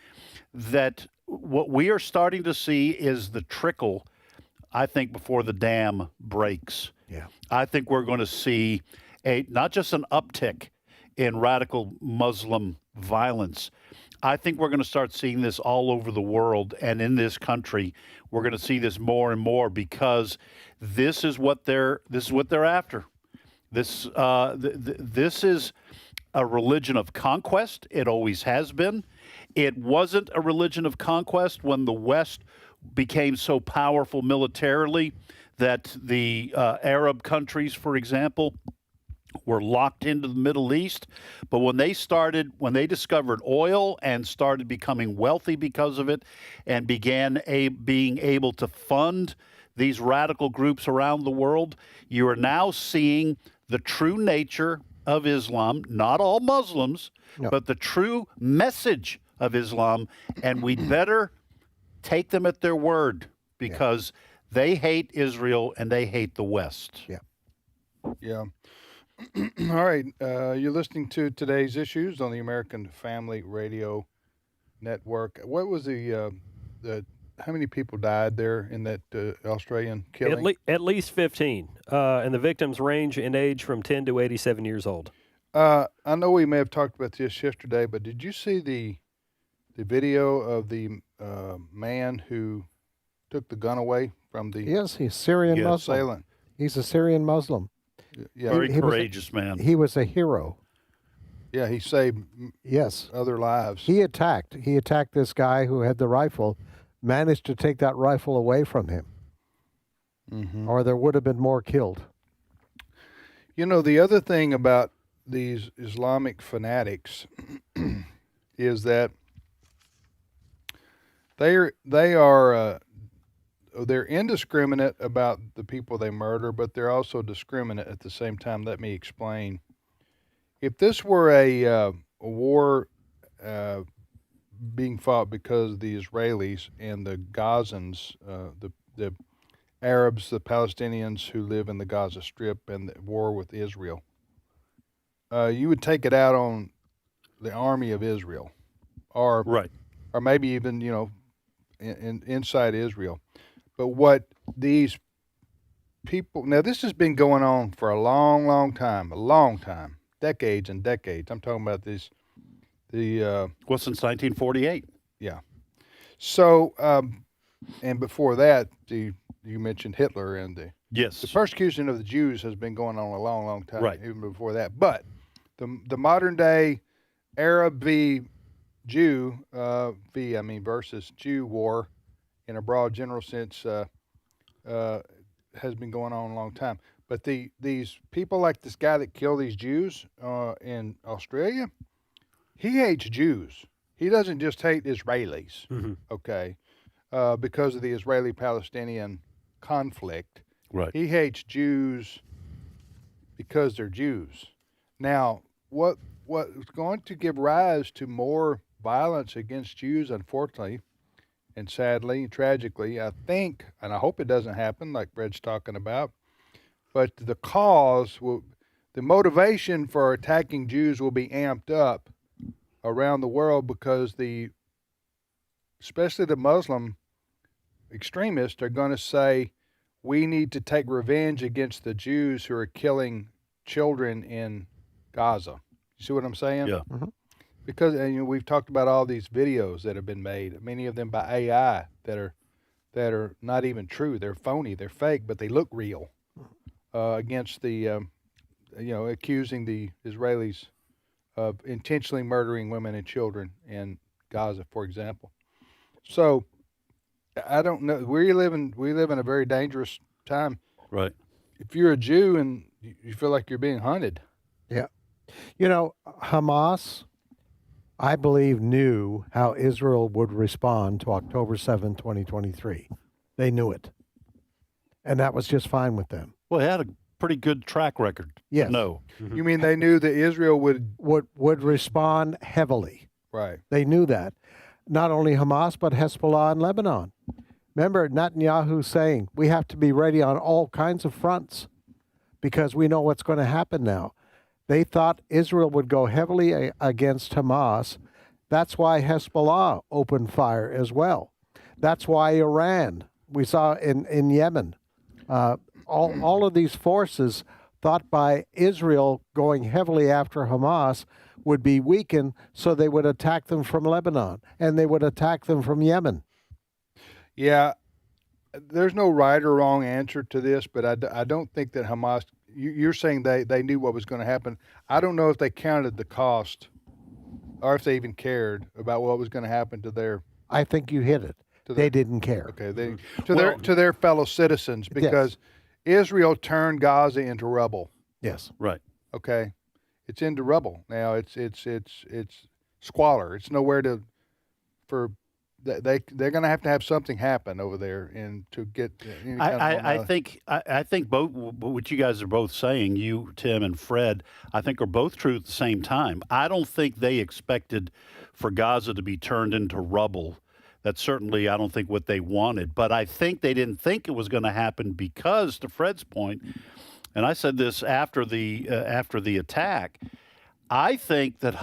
that what we are starting to see is the trickle, I think, before the dam breaks. Yeah. I think we're going to see not just an uptick in radical Muslim violence. I think we're going to start seeing this all over the world, and in this country, we're going to see this more and more because this is what they're after. This is a religion of conquest. It always has been. It wasn't a religion of conquest when the West became so powerful militarily that the Arab countries, for example, were locked into the Middle East. But when they discovered oil and started becoming wealthy because of it and began being able to fund these radical groups around the world, you are now seeing the true nature of Islam, not all Muslims, but the true message of Islam. And we'd better take them at their word because they hate Israel and they hate the West. Yeah. All right. You're listening to today's issues on the American Family Radio Network. What was how many people died there in that Australian killing? At least 15. And the victims range in age from 10 to 87 years old. I know we may have talked about this yesterday, but did you see the video of the man who took the gun away from the He's Syrian Muslim. assailant? He's a Syrian Muslim. Yeah, Very courageous man. He was a hero. Yeah, he saved other lives. He attacked this guy who had the rifle, managed to take that rifle away from him. or there would have been more killed. You know, the other thing about these Islamic fanatics is that they're indiscriminate about the people they murder, but they're also discriminate at the same time. Let me explain. If this were a war being fought because the Israelis and the Gazans, the Arabs, the Palestinians who live in the Gaza Strip, and the war with Israel, you would take it out on the army of Israel, or maybe even inside Israel. But what these people, now this has been going on for a long time, decades and decades. I'm talking about this. Well, since 1948. Yeah. So, and before that, you mentioned Hitler and the persecution of the Jews has been going on a long time, even before that. But the modern day Arab v. Jew versus Jew war, in a broad general sense, has been going on a long time. But these people, like this guy that killed these Jews in Australia, he hates Jews. He doesn't just hate Israelis, okay, because of the Israeli-Palestinian conflict. Right. He hates Jews because they're Jews. Now, what's going to give rise to more violence against Jews, unfortunately, and sadly, tragically, I think, and I hope it doesn't happen like Fred's talking about, but the motivation for attacking Jews will be amped up around the world because especially the Muslim extremists are going to say, we need to take revenge against the Jews who are killing children in Gaza. You see what I'm saying? Yeah. Because we've talked about all these videos that have been made, many of them by AI that are not even true. They're phony, they're fake, but they look real. Against the accusing the Israelis of intentionally murdering women and children in Gaza, for example. So I don't know. We live in a very dangerous time. Right. If you're a Jew and you feel like you're being hunted. Yeah. Hamas, I believe, knew how Israel would respond to October 7, 2023. They knew it. And that was just fine with them. Well, they had a pretty good track record. Yes. No. You mean they knew that Israel would respond heavily? Right. They knew that. Not only Hamas, but Hezbollah and Lebanon. Remember Netanyahu saying, we have to be ready on all kinds of fronts because we know what's going to happen now. They thought Israel would go heavily against Hamas. That's why Hezbollah opened fire as well. That's why Iran, we saw in Yemen, all of these forces thought by Israel going heavily after Hamas would be weakened, so they would attack them from Lebanon and they would attack them from Yemen. Yeah, there's no right or wrong answer to this, but I don't think that Hamas, you're saying they knew what was going to happen. I don't know if they counted the cost or if they even cared about what was going to happen to their. I think you hit it. They didn't care. Okay, to their fellow citizens, because Israel turned Gaza into rubble. Yes. Right. Okay, it's into rubble now. It's squalor. It's nowhere they're going to have something happen over there and to get. I think both what you guys are both saying, you, Tim, and Fred, I think are both true at the same time. I don't think they expected for Gaza to be turned into rubble. That's certainly, I don't think, what they wanted. But I think they didn't think it was going to happen because, to Fred's point, and I said this after the attack, I think that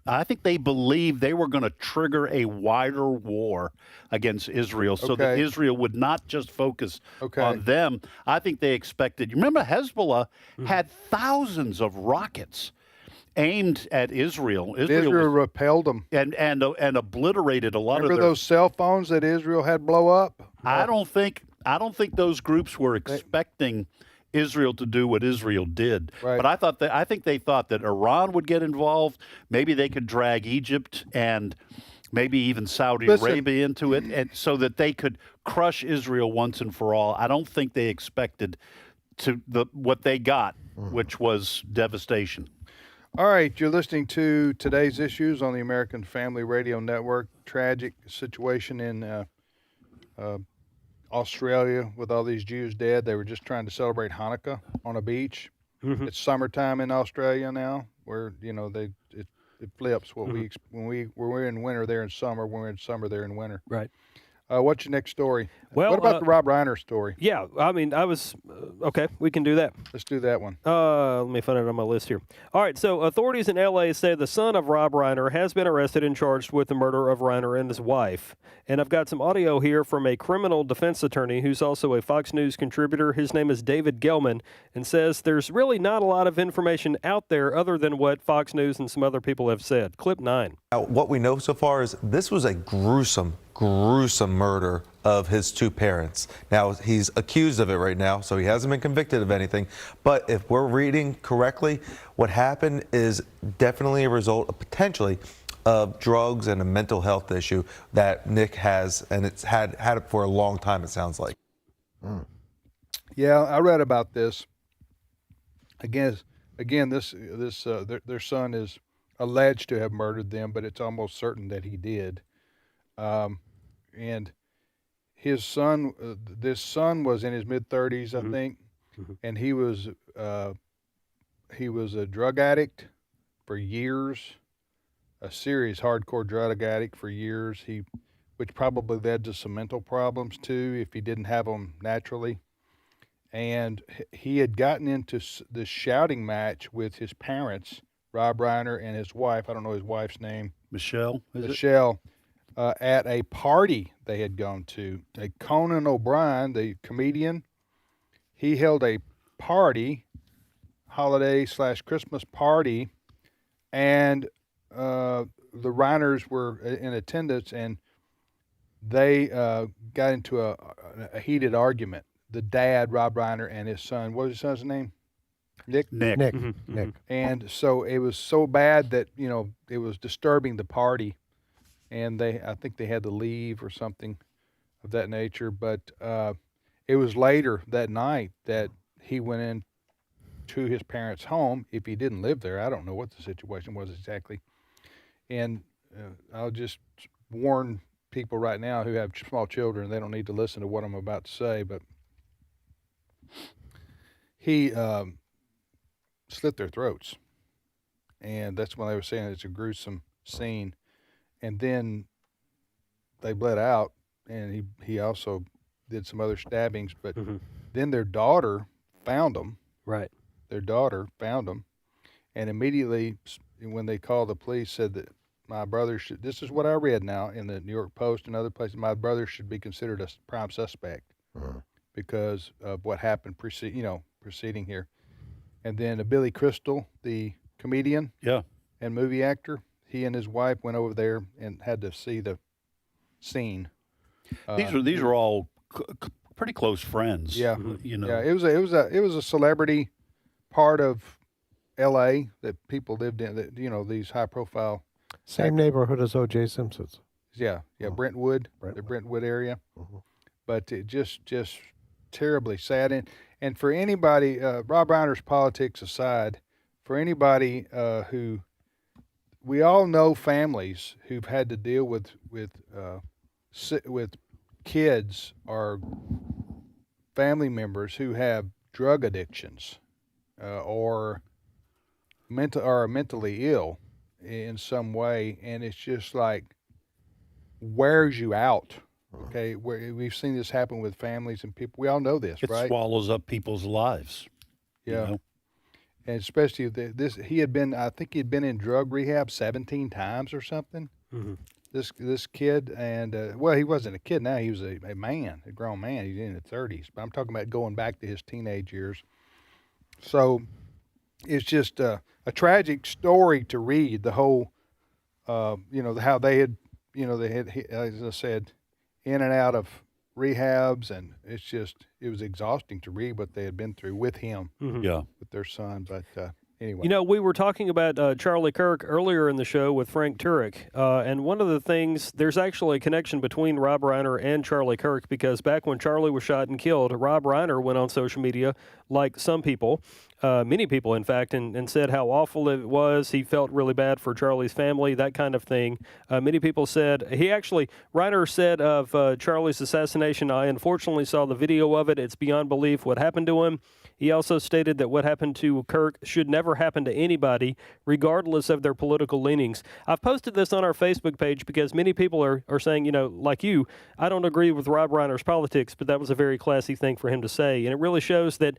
I think they believed they were going to trigger a wider war against Israel so that Israel would not just focus on them. I think they expected. You remember Hezbollah had thousands of rockets aimed at Israel. Israel repelled them and obliterated a lot of their. Remember those cell phones that Israel had blow up? I don't think those groups were expecting Israel to do what Israel did. Right. But I think they thought that Iran would get involved. Maybe they could drag Egypt and maybe even Saudi Listen. Arabia into it, and so that they could crush Israel once and for all. I don't think they expected what they got, which was devastation. All right, you're listening to today's issues on the American Family Radio Network. Tragic situation in Australia with all these Jews dead. They were just trying to celebrate Hanukkah on a beach. Mm-hmm. It's summertime in Australia now, where it flips. When we're in winter, they're in summer. When we're in summer, they're in winter. Right. What's your next story? Well, what about the Rob Reiner story? Yeah, I mean, I was okay. We can do that. Let's do that one. Let me find it on my list here. All right, so authorities in L.A. say the son of Rob Reiner has been arrested and charged with the murder of Reiner and his wife. And I've got some audio here from a criminal defense attorney who's also a Fox News contributor. His name is David Gelman, and says there's really not a lot of information out there other than what Fox News and some other people have said. Clip 9. Now, what we know so far is this was a gruesome murder of his two parents. Now, he's accused of it right now, so he hasn't been convicted of anything. But if we're reading correctly, what happened is definitely a result of potentially of drugs and a mental health issue that Nick has, and it's had it for a long time, it sounds like. Yeah, I read about this. Again, their son is alleged to have murdered them, but it's almost certain that he did. And his son, this son was in his mid-30s, I think, and he was a drug addict for years, a serious hardcore drug addict for years. Which probably led to some mental problems too, if he didn't have them naturally. And he had gotten into this shouting match with his parents, Rob Reiner and his wife. I don't know his wife's name. Michelle. At a party they had gone to. Conan O'Brien, the comedian, he held a party, holiday/Christmas party, and the Reiners were in attendance, and they got into a heated argument. The dad, Rob Reiner, and his son. What was his son's name? Nick. Nick. And so it was so bad that it was disturbing the party. And I think they had to leave or something of that nature. But it was later that night that he went in to his parents' home. If he didn't live there, I don't know what the situation was exactly. And I'll just warn people right now who have small children, they don't need to listen to what I'm about to say, but he slit their throats. And that's when they were saying it's a gruesome scene. And then they bled out, and he also did some other stabbings. But then their daughter found them. Right. Their daughter found them, and immediately when they called the police, said that my brother should. This is what I read now in the New York Post and other places. My brother should be considered a prime suspect because of what happened preceding here. And then Billy Crystal, the comedian, and movie actor. He and his wife went over there and had to see the scene. These are all pretty close friends. Yeah, Yeah, it was a celebrity part of L.A. that people lived in. That these high profile. Same neighborhood as O.J. Simpson's. Yeah, Brentwood, the Brentwood area. But it just terribly sad. And for anybody, Rob Reiner's politics aside, for anybody who. We all know families who've had to deal with kids or family members who have drug addictions or are mentally ill in some way, and it's just like wears you out. Okay, we've seen this happen with families and people. We all know this, right? It swallows up people's lives. Yeah. And especially he had been, I think he'd been in drug rehab 17 times or something. This kid, and he wasn't a kid now. He was a man, a grown man. He's in his 30s. But I'm talking about going back to his teenage years. So it's just a tragic story to read. The whole, how they had, as I said, in and out of rehabs, and it was exhausting to read what they had been through with him, with their son. But anyway. You know, we were talking about Charlie Kirk earlier in the show with Frank Turek, and one of the things, there's actually a connection between Rob Reiner and Charlie Kirk, because back when Charlie was shot and killed, Rob Reiner went on social media, like some people, many people in fact, and said how awful it was. He felt really bad for Charlie's family, that kind of thing. Many people said, Reiner said of Charlie's assassination, I unfortunately saw the video of it. It's beyond belief what happened to him. He also stated that what happened to Kirk should never happen to anybody, regardless of their political leanings. I've posted this on our Facebook page because many people are saying, you know, like you, I don't agree with Rob Reiner's politics, but that was a very classy thing for him to say. And it really shows that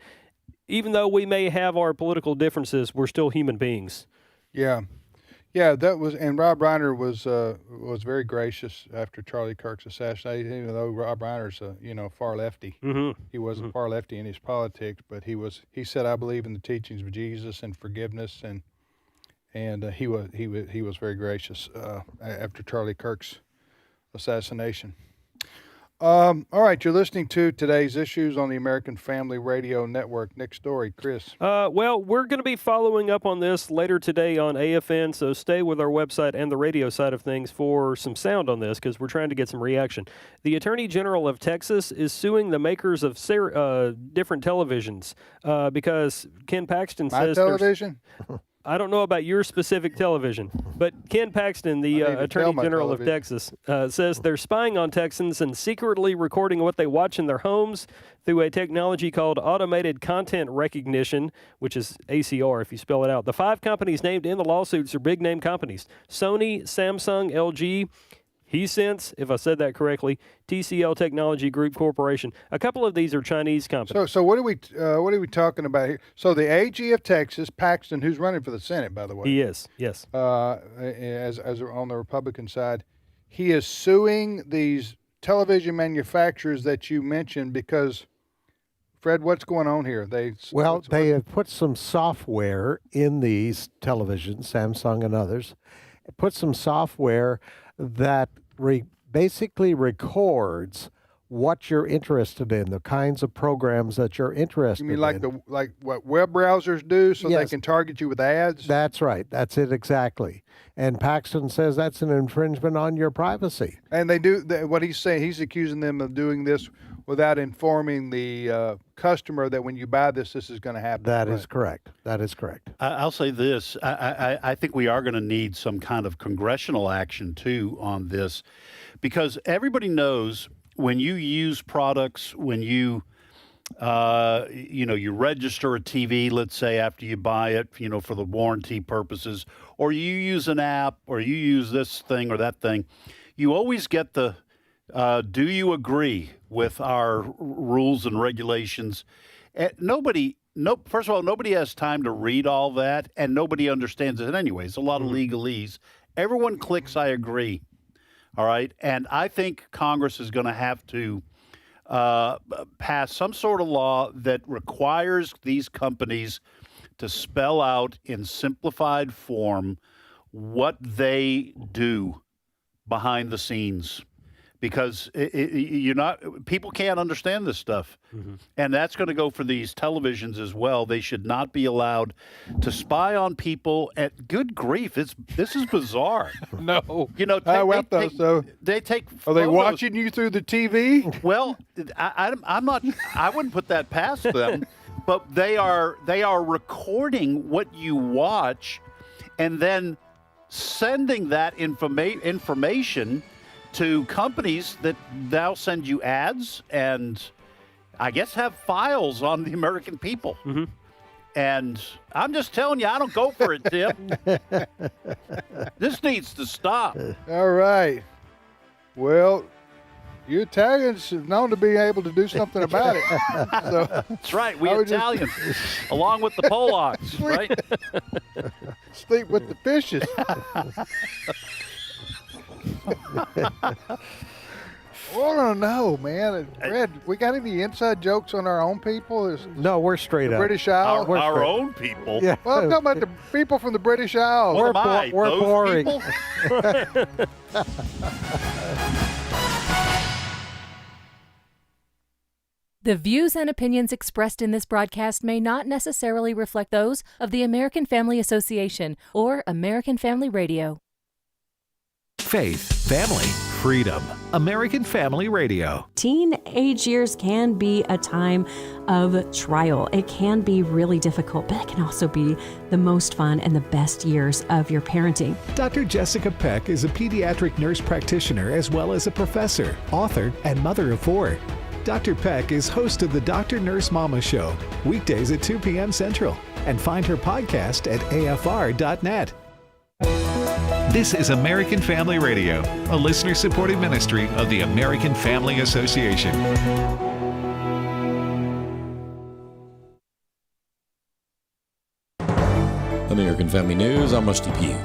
even though we may have our political differences, we're still human beings. Yeah. Yeah, that was, and Rob Reiner was very gracious after Charlie Kirk's assassination. Even though Rob Reiner's far lefty, he wasn't far lefty in his politics, but he said, "I believe in the teachings of Jesus and forgiveness," and he was very gracious after Charlie Kirk's assassination. All right, you're listening to Today's Issues on the American Family Radio Network. Next story, Chris. Well, we're going to be following up on this later today on AFN, so stay with our website and the radio side of things for some sound on this, because we're trying to get some reaction. The Attorney General of Texas is suing the makers of different televisions because Ken Paxton says... My television? I don't know about your specific television, but Ken Paxton, the Attorney General of Texas, says they're spying on Texans and secretly recording what they watch in their homes through a technology called Automated Content Recognition, which is ACR if you spell it out. The 5 companies named in the lawsuits are big-name companies: Sony, Samsung, LG, Hisense, if I said that correctly, TCL Technology Group Corporation. A couple of these are Chinese companies. So what are we talking about here? So the AG of Texas, Paxton, who's running for the Senate, by the way. He is, yes. As on the Republican side, he is suing these television manufacturers that you mentioned because, Fred, what's going on here? They have put some software in these televisions, Samsung and others, put some software that basically records what you're interested in, the kinds of programs that you're interested in. You mean like what web browsers do, so they can target you with ads? That's right. That's it exactly. And Paxton says that's an infringement on your privacy. And they do what he's saying. He's accusing them of doing this without informing the customer that when you buy this is going to happen. That is correct. That is correct. I'll say this. I think we are going to need some kind of congressional action, too, on this, because everybody knows when you use products, when you you register a TV, let's say, after you buy it, for the warranty purposes, or you use an app, or you use this thing or that thing, you always get the do you agree with our rules and regulations? First of all, nobody has time to read all that, and nobody understands it anyway. It's a lot of legalese. Everyone clicks, I agree. All right. And I think Congress is going to have to pass some sort of law that requires these companies to spell out in simplified form what they do behind the scenes. Because people can't understand this stuff. Mm-hmm. And that's going to go for these televisions as well. They should not be allowed to spy on people. Good grief, this is bizarre. No. They take photos. Are they watching you through the TV? Well, I'm not. I wouldn't put that past them. But they are recording what you watch, and then sending that information to companies that now send you ads and I guess have files on the American people. Mm-hmm. And I'm just telling you, I don't go for it, Tim. This needs to stop. All right. Well, you Italians are known to be able to do something about it. So, that's right. We Italians, along with the Polacks, right? Sleep with the fishes. Well, I don't know, man. Red, we got any inside jokes on our own people? No, we're straight up. British Isles? Our own people? Yeah. Well, I'm talking about the people from the British Isles. We're boring. The views and opinions expressed in this broadcast may not necessarily reflect those of the American Family Association or American Family Radio. Faith, family, freedom. American Family Radio. Teenage years can be a time of trial. It can be really difficult, but it can also be the most fun and the best years of your parenting. Dr. Jessica Peck is a pediatric nurse practitioner as well as a professor, author, and mother of 4. Dr. Peck is host of the Dr. Nurse Mama Show, weekdays at 2 p.m. Central, and find her podcast at afr.net. This is American Family Radio, a listener-supported ministry of the American Family Association. American Family News, I'm Rusty Pugh.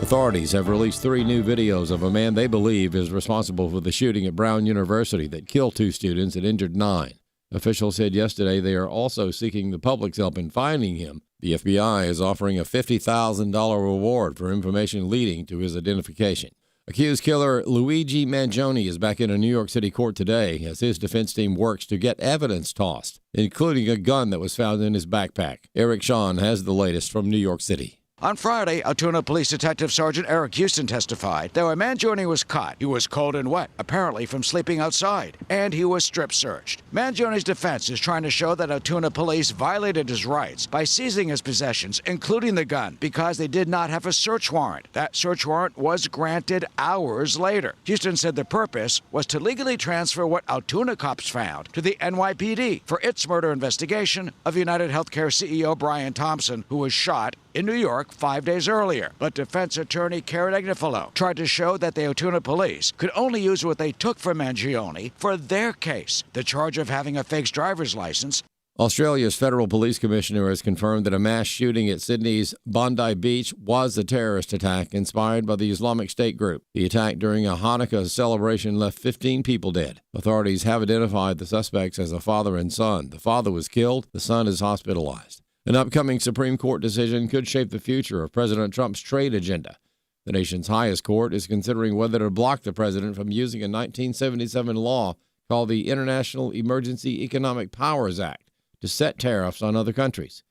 Authorities have released 3 new videos of a man they believe is responsible for the shooting at Brown University that killed 2 students and injured 9. Officials said yesterday they are also seeking the public's help in finding him. The FBI is offering a $50,000 reward for information leading to his identification. Accused killer Luigi Mangione is back in a New York City court today as his defense team works to get evidence tossed, including a gun that was found in his backpack. Eric Shawn has the latest from New York City. On Friday, Altoona Police Detective Sergeant Eric Houston testified that when Mangione was caught, he was cold and wet, apparently from sleeping outside, and he was strip searched. Mangione's defense is trying to show that Altoona police violated his rights by seizing his possessions, including the gun, because they did not have a search warrant. That search warrant was granted hours later. Houston said the purpose was to legally transfer what Altoona cops found to the NYPD for its murder investigation of United Healthcare CEO Brian Thompson, who was shot in New York 5 days earlier. But defense attorney Karen Agnifilo tried to show that the Altoona police could only use what they took from Mangione for their case, the charge of having a fake driver's license. Australia's federal police commissioner has confirmed that a mass shooting at Sydney's Bondi Beach was a terrorist attack inspired by the Islamic State group. The attack during a Hanukkah celebration left 15 people dead. Authorities have identified the suspects as a father and son. The father was killed. The son is hospitalized. An upcoming Supreme Court decision could shape the future of President Trump's trade agenda. The nation's highest court is considering whether to block the president from using a 1977 law called the International Emergency Economic Powers Act to set tariffs on other countries.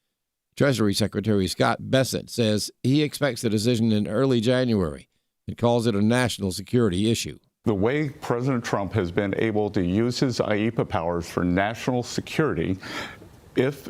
Treasury Secretary Scott Bessent says he expects a decision in early January and calls it a national security issue. The way President Trump has been able to use his IEEPA powers for national security, if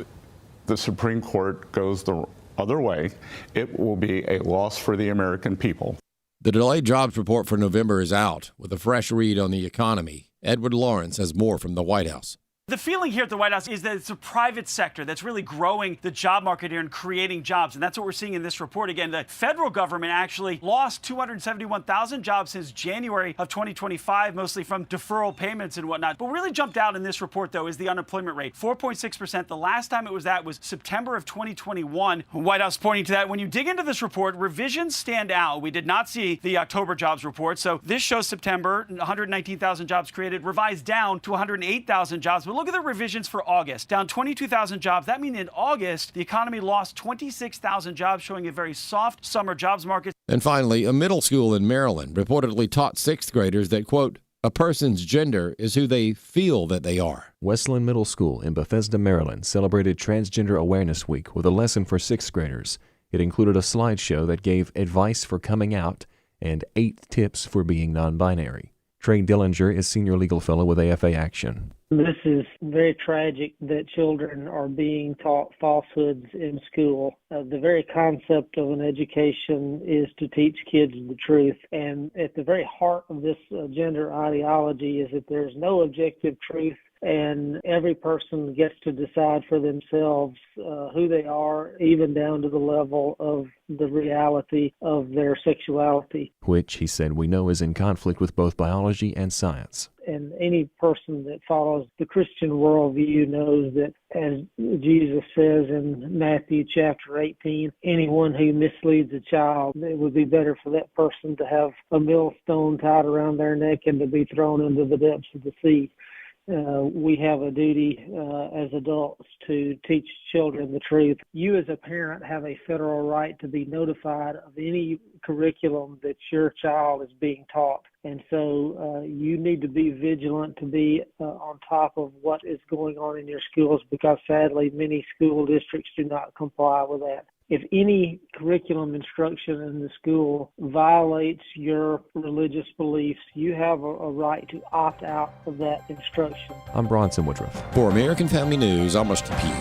the Supreme Court goes the other way, it will be a loss for the American people. The delayed jobs report for November is out with a fresh read on the economy. Edward Lawrence has more from the White House. The feeling here at the White House is that it's a private sector that's really growing the job market here and creating jobs. And that's what we're seeing in this report. Again, the federal government actually lost 271,000 jobs since January of 2025, mostly from deferral payments and whatnot. What really jumped out in this report, though, is the unemployment rate, 4.6%. The last time it was that was September of 2021. White House pointing to that. When you dig into this report, revisions stand out. We did not see the October jobs report. So this shows September, 119,000 jobs created, revised down to 108,000 jobs. But look at the revisions for August, down 22,000 jobs. That means in August, the economy lost 26,000 jobs, showing a very soft summer jobs market. And finally, a middle school in Maryland reportedly taught 6th graders that, quote, a person's gender is who they feel that they are. Westland Middle School in Bethesda, Maryland celebrated Transgender Awareness Week with a lesson for 6th graders. It included a slideshow that gave advice for coming out and 8 tips for being non-binary. Trey Dillinger is Senior Legal Fellow with AFA Action. This is very tragic that children are being taught falsehoods in school. The very concept of an education is to teach kids the truth. And at the very heart of this gender ideology is that there's no objective truth, and every person gets to decide for themselves who they are, even down to the level of the reality of their sexuality. Which, he said, we know is in conflict with both biology and science. And any person that follows the Christian worldview knows that, as Jesus says in Matthew chapter 18, anyone who misleads a child, it would be better for that person to have a millstone tied around their neck and to be thrown into the depths of the sea. We have a duty as adults to teach children the truth. You as a parent have a federal right to be notified of any curriculum that your child is being taught. And so you need to be vigilant, to be on top of what is going on in your schools, because sadly many school districts do not comply with that. If any curriculum instruction in the school violates your religious beliefs, you have a right to opt out of that instruction. I'm Bronson Woodruff. For American Family News, I'm Mr. Pugh.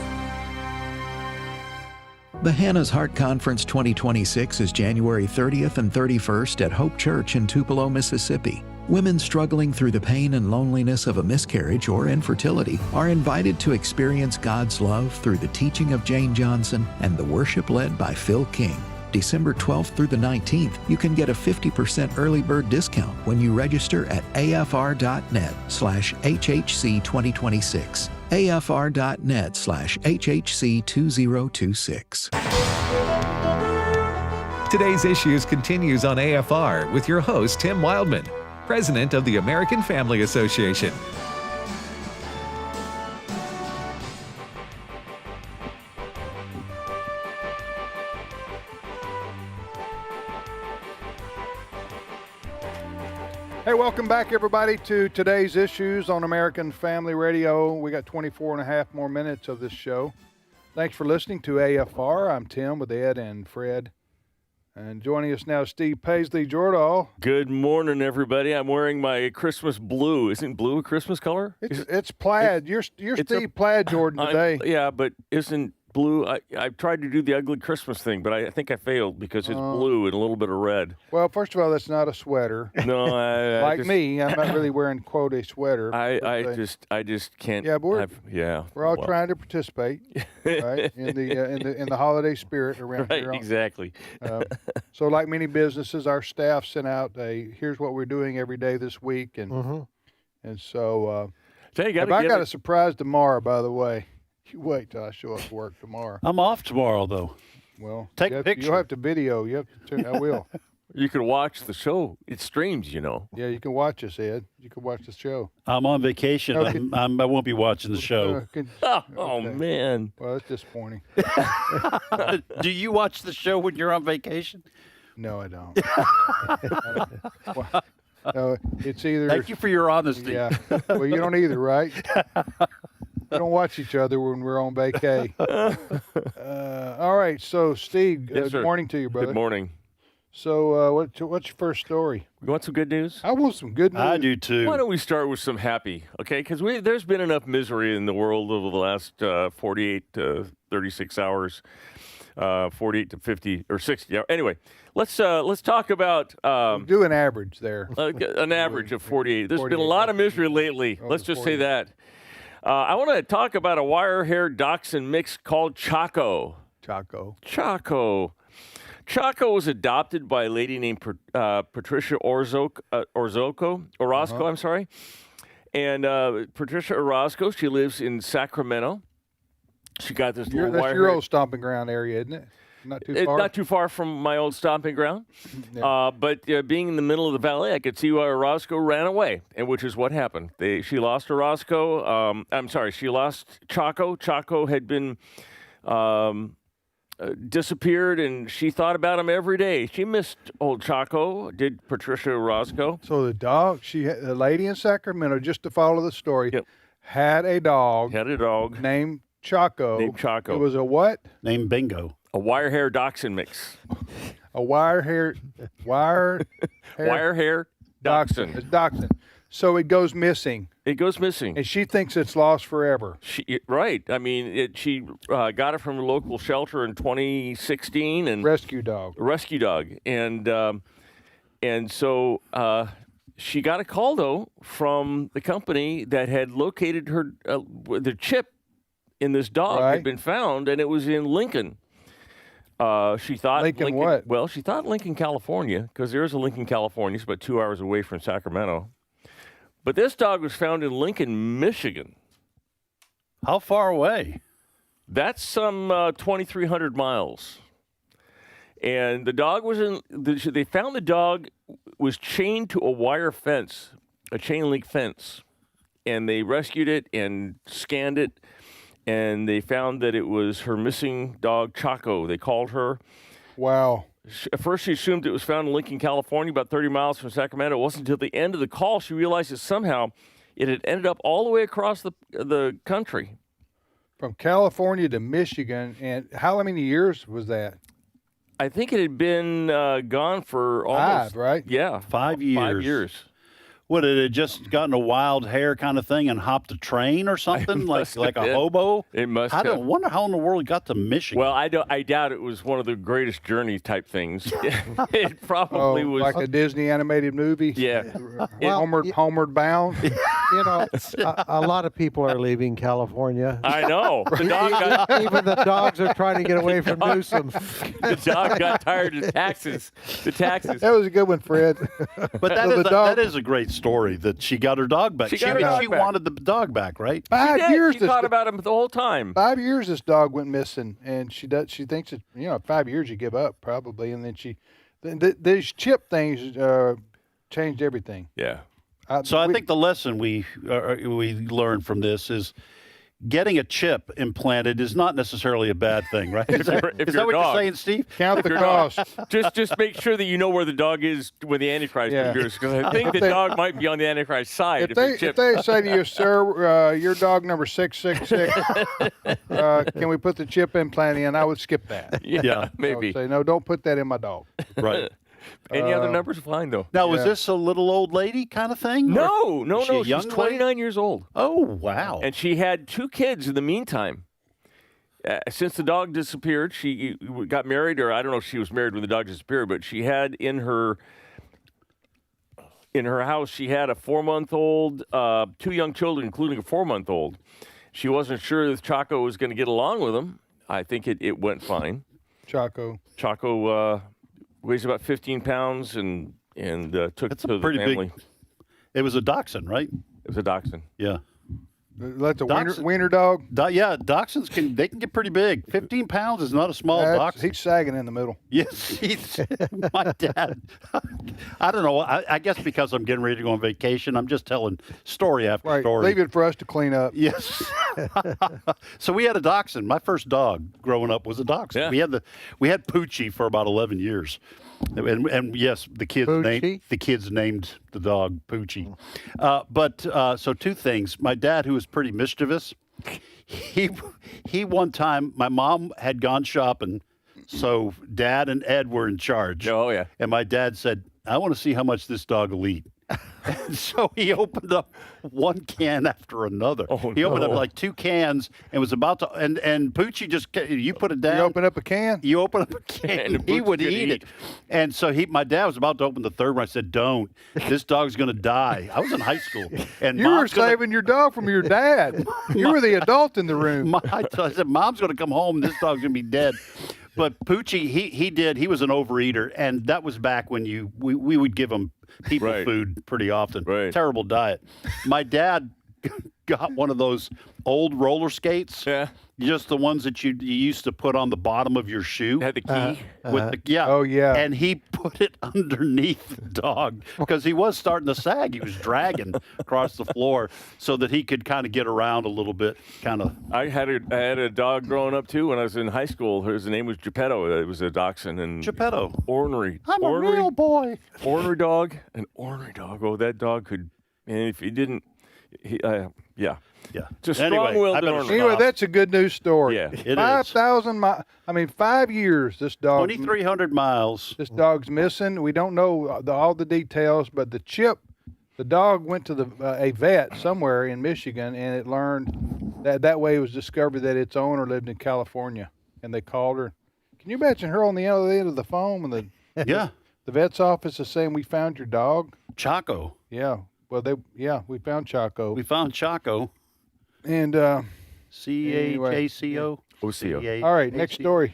The Hannah's Heart Conference 2026 is January 30th and 31st at Hope Church in Tupelo, Mississippi. Women struggling through the pain and loneliness of a miscarriage or infertility are invited to experience God's love through the teaching of Jane Johnson and the worship led by Phil King. December 12th through the 19th, you can get a 50% early bird discount when you register at afr.net/HHC2026. afr.net/HHC2026. Today's Issues continues on AFR with your host, Tim Wildmon, President of the American Family Association. Hey, welcome back, everybody, to today's Issues on American Family Radio. We got 24 and a half more minutes of this show. Thanks for listening to AFR. I'm Tim with Ed and Fred. And joining us now, Steve Paisley Jordahl. Good morning, everybody. I'm wearing my Christmas blue. Isn't blue a Christmas color? It's plaid. You're Steve Plaid Jordan today. Yeah, but isn't blue? I tried to do the ugly Christmas thing, but I think I failed because it's blue and a little bit of red. Well, first of all, that's not a sweater. No, like me, I'm not really wearing quote a sweater. I just can't. Yeah, but we're all well. trying to participate, right, in the holiday spirit around right, here. Exactly. So, like many businesses, our staff sent out here's what we're doing every day this week, and so I got a surprise tomorrow, by the way. You wait till I show up to work tomorrow. I'm off tomorrow, though. Well, take a picture. You'll have to video. I will. You can watch the show. It streams, you know. Yeah, you can watch us, Ed. You can watch the show. I'm on vacation. Okay. I won't be watching the show. Oh, man. Well, that's disappointing. Do you watch the show when you're on vacation? No, I don't. No, it's either. Thank you for your honesty. Yeah. Well, you don't either, right? We don't watch each other when we're on vacay. All right, so Steve, Yes, good morning to you, brother. Good morning. So what's your first story? You want some good news? I want some good news. I do too. Why don't we start with some happy, okay? Because there's been enough misery in the world over the last 48 to 36 hours, 48 to 50 or 60. Anyway, let's talk about do an average there. An average of 48. There's been a lot of misery lately. Let's just say that. I want to talk about a wire-haired dachshund mix called Chaco. Chaco was adopted by a lady named Patricia Orozco. I'm sorry. And Patricia Orozco, she lives in Sacramento. She got this little That's your old stomping ground area, isn't it? Not too far? Not too far from my old stomping ground. Yeah. But being in the middle of the valley, I could see why Orozco ran away, and which is what happened. She lost Orozco. She lost Chaco. Chaco had been disappeared, and she thought about him every day. She missed old Chaco, did Patricia Orozco. So the dog, a lady in Sacramento, just to follow the story, had a dog named Chaco. It was a what? Named Bingo. A wire-hair dachshund mix. A wire-hair dachshund. It's dachshund. So it goes missing. And she thinks it's lost forever. Right. I mean, she got it from a local shelter in 2016 and rescue dog. And so she got a call though from the company that had located her. The chip in this dog had been found, and it was in Lincoln. She thought Lincoln what? Well, she thought Lincoln, California, because there is a Lincoln, California. It's about 2 hours away from Sacramento. But this dog was found in Lincoln, Michigan. How far away? That's some 2,300 miles. And the dog was they found the dog was chained to a wire fence, a chain link fence. And they rescued it and scanned it. And they found that it was her missing dog, Chaco. They called her. Wow. At first, she assumed it was found in Lincoln, California, about 30 miles from Sacramento. It wasn't until the end of the call she realized that somehow it had ended up all the way across the country. From California to Michigan, and how many years was that? I think it had been gone for almost 5, right? Yeah, 5 years. 5 years. What, it had just gotten a wild hair kind of thing and hopped a train or something, like a hobo? It must I have. wonder how in the world it got to Michigan. Well, I doubt it was one of the greatest journey type things. It probably was. Like a Disney animated movie? Yeah. Homeward Bound? You know, a lot of people are leaving California. I know. Even the dogs are trying to get away from Newsom. The dog got tired of taxes. The taxes. That was a good one, Fred. But that is a great story that she got her dog back. She wanted the dog back, right? 5 years. She thought about him the whole time. 5 years this dog went missing, and she thinks it. 5 years you give up probably, and then these chip things changed everything. Yeah. I think the lesson we learned from this is getting a chip implanted is not necessarily a bad thing, right? Is that what you're saying, Steve? Count the cost. Just make sure that you know where the dog is when the Antichrist appears. Because I think the dog might be on the Antichrist side. If they say to you, sir, your dog number 666, can we put the chip implant in? I would skip that. Yeah, maybe. I would say, no, don't put that in my dog. Right. Any other numbers? Fine, though. Now, was this a little old lady kind of thing? No. She's She's 29 years old. Oh, wow. And she had 2 kids in the meantime. Since the dog disappeared, she got married, or I don't know if she was married when the dog disappeared, but she had in her house, she had a 4-month-old, 2 young children, including a 4-month-old. She wasn't sure if Chaco was going to get along with them. I think it went fine. Chaco weighs about 15 pounds and took That's to a pretty the family. big. It was a dachshund, right? It was a dachshund. Yeah. That's a wiener dog? Yeah, dachshunds can get pretty big. 15 pounds is not a small dachshund. He's sagging in the middle. Yes, my dad. I don't know. I guess because I'm getting ready to go on vacation, I'm just telling story after story. Leave it for us to clean up. Yes. So we had a dachshund. My first dog growing up was a dachshund. Yeah. We had Poochie for about 11 years. And yes, the kids named the dog Poochie. So 2 things. My dad, who was pretty mischievous, he one time, my mom had gone shopping, so Dad and Ed were in charge. Oh, yeah. And my dad said, I want to see how much this dog will eat. And so he opened up one can after another. He opened up like 2 cans and was about to, and Poochie just, you put it down. You open up a can? You open up a can, and he would eat it. And so my dad was about to open the 3rd one. I said, don't. This dog's going to die. I was in high school. And you were saving your dog from your dad. You were the adult in the room. I said, Mom's going to come home and this dog's going to be dead. But Poochie, he was an overeater, and that was back when we would give him people food pretty often. Right. Terrible diet. My dad got one of those old roller skates. Yeah. Just the ones that you used to put on the bottom of your shoe. Had the key. Oh, yeah. And he put it underneath the dog because he was starting to sag. He was dragging across the floor so that he could kind of get around a little bit. I had a dog growing up, too, when I was in high school. His name was Geppetto. It was a dachshund. And Geppetto. Ornery. I'm a real boy. Ornery dog. An ornery dog. Oh, that dog could, and if he didn't, yeah. Just strong-willed. Anyway, that's a good news story. Yeah, it 5,000 miles. 5 years. This dog. 2,300 miles. This dog's missing. We don't know all the details, but the chip. The dog went to a vet somewhere in Michigan, and it learned that way it was discovered that its owner lived in California, and they called her. Can you imagine her on the other end of the phone when the vet's office is saying, "We found your dog, Chaco." Yeah. Well, we found Chaco. We found Chaco. And Chaco. OCO. All right, next story.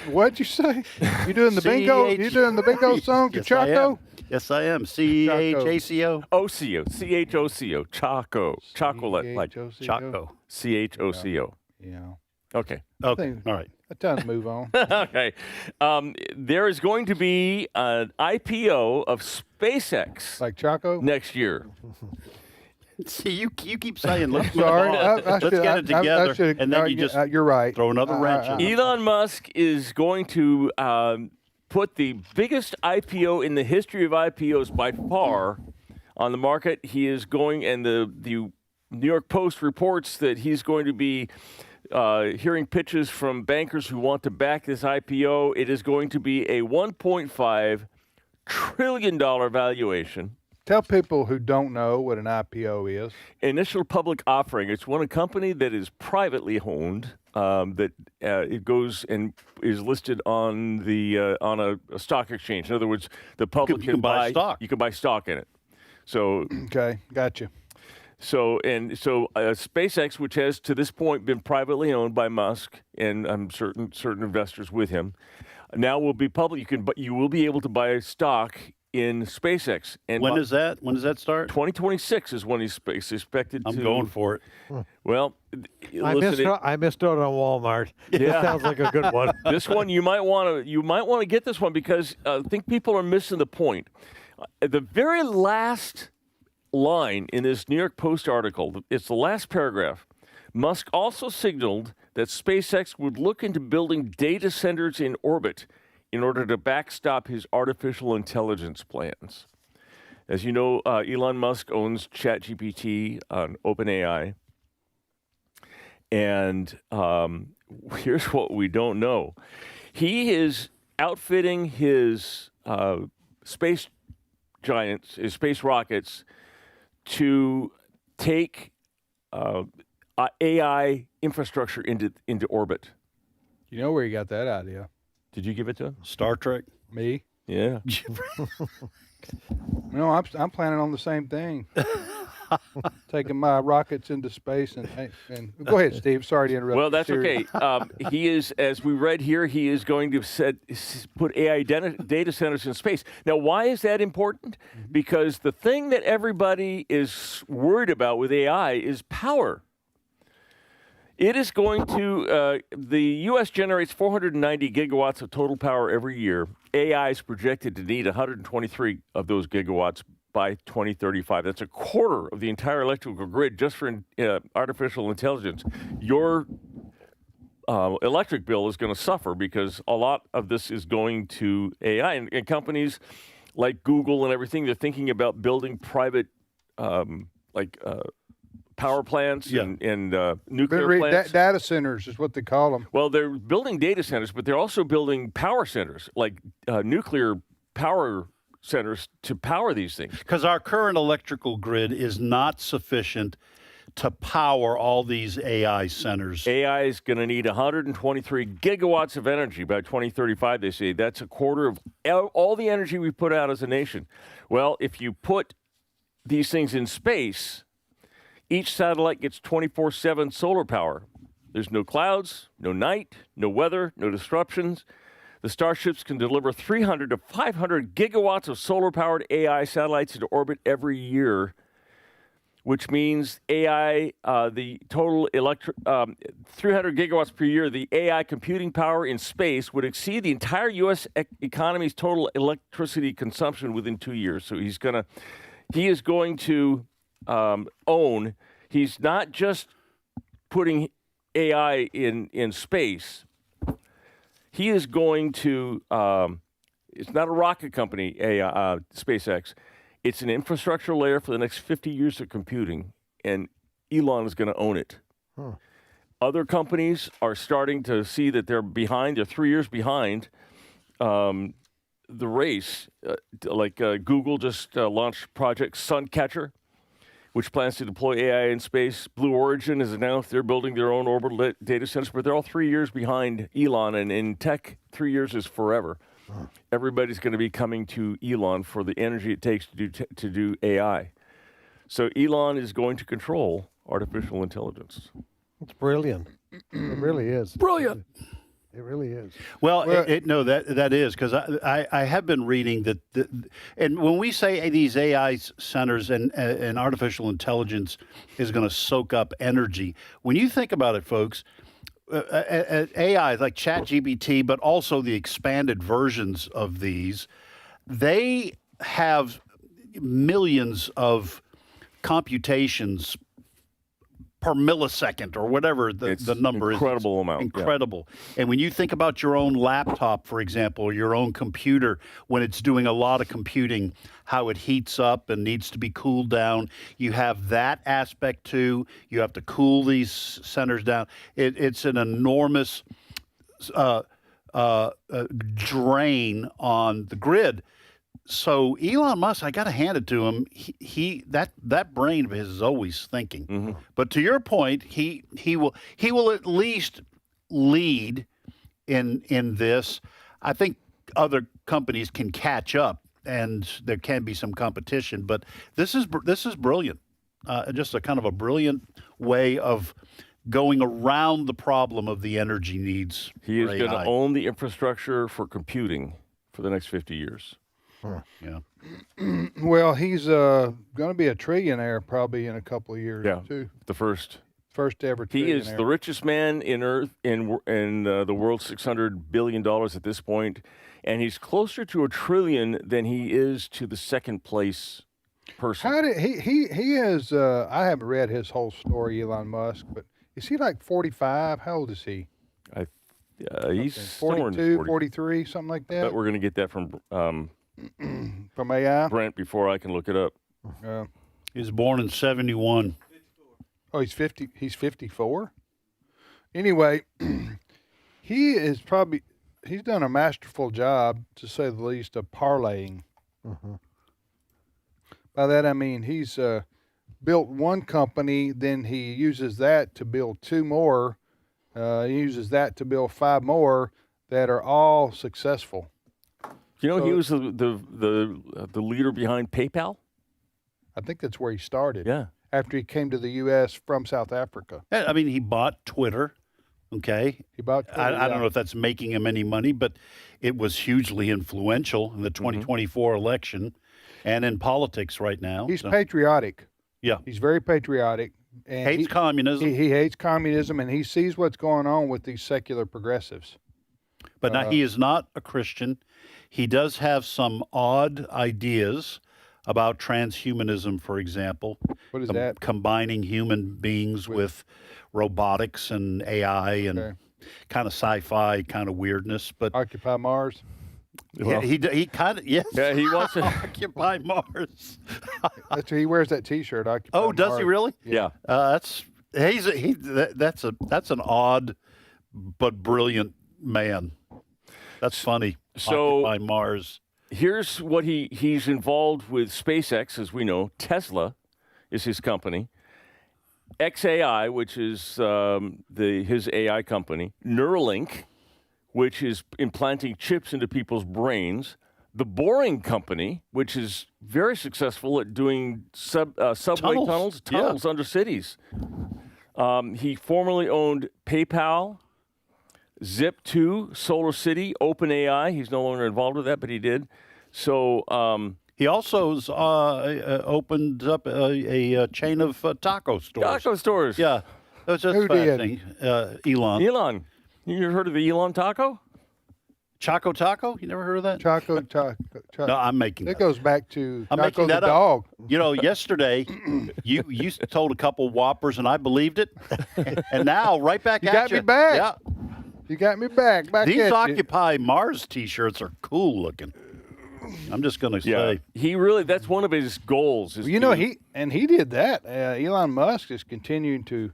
What'd you say? You doing the bingo? You doing the bingo song to Chaco? Yes, I am. CHACO. OCO. CHOCO. Chaco. Chocolate. Like Chaco. CHOCO. Yeah. Okay. Okay. All right. Time to move on. Okay. There is going to be an IPO of SpaceX. Like Chaco? Next year. See, you keep saying, let's sorry. Let's get it together. And then you just you're right. Throw another wrench in. Elon Musk is going to put the biggest IPO in the history of IPOs by far on the market. He is going, and the New York Post reports that he's going to be hearing pitches from bankers who want to back this IPO. It is going to be a $1.5 trillion valuation. Tell people who don't know what an IPO is. Initial public offering. It's when a company that is privately owned, that it goes and is listed on the on a stock exchange. In other words, the public can buy stock. You can buy stock in it. So okay, gotcha. So SpaceX, which has to this point been privately owned by Musk and certain investors with him, now will be public. You will be able to buy stock in SpaceX. And when is that? When does that start? 2026 is when he's expected to. I'm going for it. Well, I missed out on Walmart. Yeah. This sounds like a good one. This one you might want to get this one because I think people are missing the point. The very last line in this New York Post article, it's the last paragraph. Musk also signaled that SpaceX would look into building data centers in orbit in order to backstop his artificial intelligence plans. As you know, Elon Musk owns ChatGPT on OpenAI. And here's what we don't know. He is outfitting his space giants, his space rockets, to take AI infrastructure into orbit. You know where you got that idea? Did you give it to him? Star Trek. Me? Yeah. No, I'm planning on the same thing. Taking my rockets into space and go ahead, Steve. Sorry to interrupt. Well, that's okay. He is, as we read here, he is going to put AI data centers in space. Now, why is that important? Because the thing that everybody is worried about with AI is power. It is going to, the U.S. generates 490 gigawatts of total power every year. AI is projected to need 123 of those gigawatts by 2035. That's a quarter of the entire electrical grid just for artificial intelligence. Your electric bill is going to suffer because a lot of this is going to AI. And companies like Google and everything, they're thinking about building private, power plants and nuclear plants. Data centers is what they call them. Well, they're building data centers, but they're also building power centers, like nuclear power centers to power these things. Because our current electrical grid is not sufficient to power all these AI centers. AI is going to need 123 gigawatts of energy by 2035, they say. That's a quarter of all the energy we put out as a nation. Well, if you put these things in space, each satellite gets 24/7 solar power. There's no clouds, no night, no weather, no disruptions. The Starships can deliver 300 to 500 gigawatts of solar-powered AI satellites into orbit every year, which means AI, the total 300 gigawatts per year, the AI computing power in space would exceed the entire U.S. economy's total electricity consumption within 2 years. So he is going to own. He's not just putting AI in space. He is going to. It's not a rocket company, SpaceX. It's an infrastructure layer for the next 50 years of computing, and Elon is going to own it. Huh. Other companies are starting to see that they're behind. They're 3 years behind the race. Google just launched Project Suncatcher, which plans to deploy AI in space. Blue Origin has announced they're building their own orbital data centers, but they're all 3 years behind Elon. And in tech, 3 years is forever. Huh. Everybody's going to be coming to Elon for the energy it takes to do AI. So Elon is going to control artificial intelligence. It's brilliant. It really is. Brilliant. It really is. Well, that is, because I have been reading that, and when we say these AI centers and artificial intelligence is going to soak up energy, when you think about it, folks, AI like ChatGPT, but also the expanded versions of these, they have millions of computations per millisecond or whatever the number incredible is. Amount. Incredible. And when you think about your own laptop, for example, or your own computer, when it's doing a lot of computing, how it heats up and needs to be cooled down, you have that aspect too. You have to cool these centers down. It's an enormous drain on the grid. So Elon Musk, I got to hand it to him. That brain of his is always thinking. Mm-hmm. But to your point, he will at least lead in this. I think other companies can catch up, and there can be some competition. But this is brilliant. Just a kind of a brilliant way of going around the problem of the energy needs. He is going to own the infrastructure for computing for the next 50 years. Yeah. Well, he's going to be a trillionaire probably in a couple of years too. The first ever. He is the richest man in Earth in the world, $600 billion at this point, and he's closer to $1 trillion than he is to the second place person. How did he has? I haven't read his whole story, Elon Musk, but is he like 45? How old is he? He's 42, 43, something like that. But we're going to get that from AI? Brent before I can look it up. He was born in 71. Oh, he's 50. He's 54. Anyway, he's done a masterful job, to say the least, of parlaying. Mm-hmm. By that I mean he's built one company, then he uses that to build 2 more. He uses that to build 5 more that are all successful. You know, he was the leader behind PayPal. I think that's where he started. Yeah. After he came to the U.S. from South Africa. I mean, he bought Twitter. Okay. He bought Twitter, I don't know if that's making him any money, but it was hugely influential in the 2024 election and in politics right now. He's patriotic. Yeah. He's very patriotic. And hates communism. He hates communism, and he sees what's going on with these secular progressives. But now he is not a Christian. He does have some odd ideas about transhumanism, for example. What is that? Combining human beings with robotics and AI and kind of sci-fi kind of weirdness. But Occupy Mars. Well, he kind of, yes. Yeah, he wants to Occupy Mars. He wears that T-shirt. Occupy Mars. Does he really? Yeah. That's an odd but brilliant man. That's funny. So Occupy Mars. Here's what he's involved with SpaceX, as we know. Tesla is his company. XAI, which is his AI company. Neuralink, which is implanting chips into people's brains. The Boring Company, which is very successful at doing subway tunnels under cities. He formerly owned PayPal, Zip2, Solar City, OpenAI. He's no longer involved with that, but he did. So he also opened up a chain of taco stores. Taco stores. Yeah. That was just fascinating. Elon. Elon. You ever heard of the Elon taco? Choco Taco? You never heard of that? Choco Taco. No, I'm making that. It goes back to I'm Taco the that dog. You know, yesterday you told a couple Whoppers and I believed it, and now right back at you. You got me back. Yeah. You got me back. These Occupy Mars T-shirts are cool looking. I'm just going to say. He really, that's one of his goals. Well, you know, he did that. Elon Musk is continuing to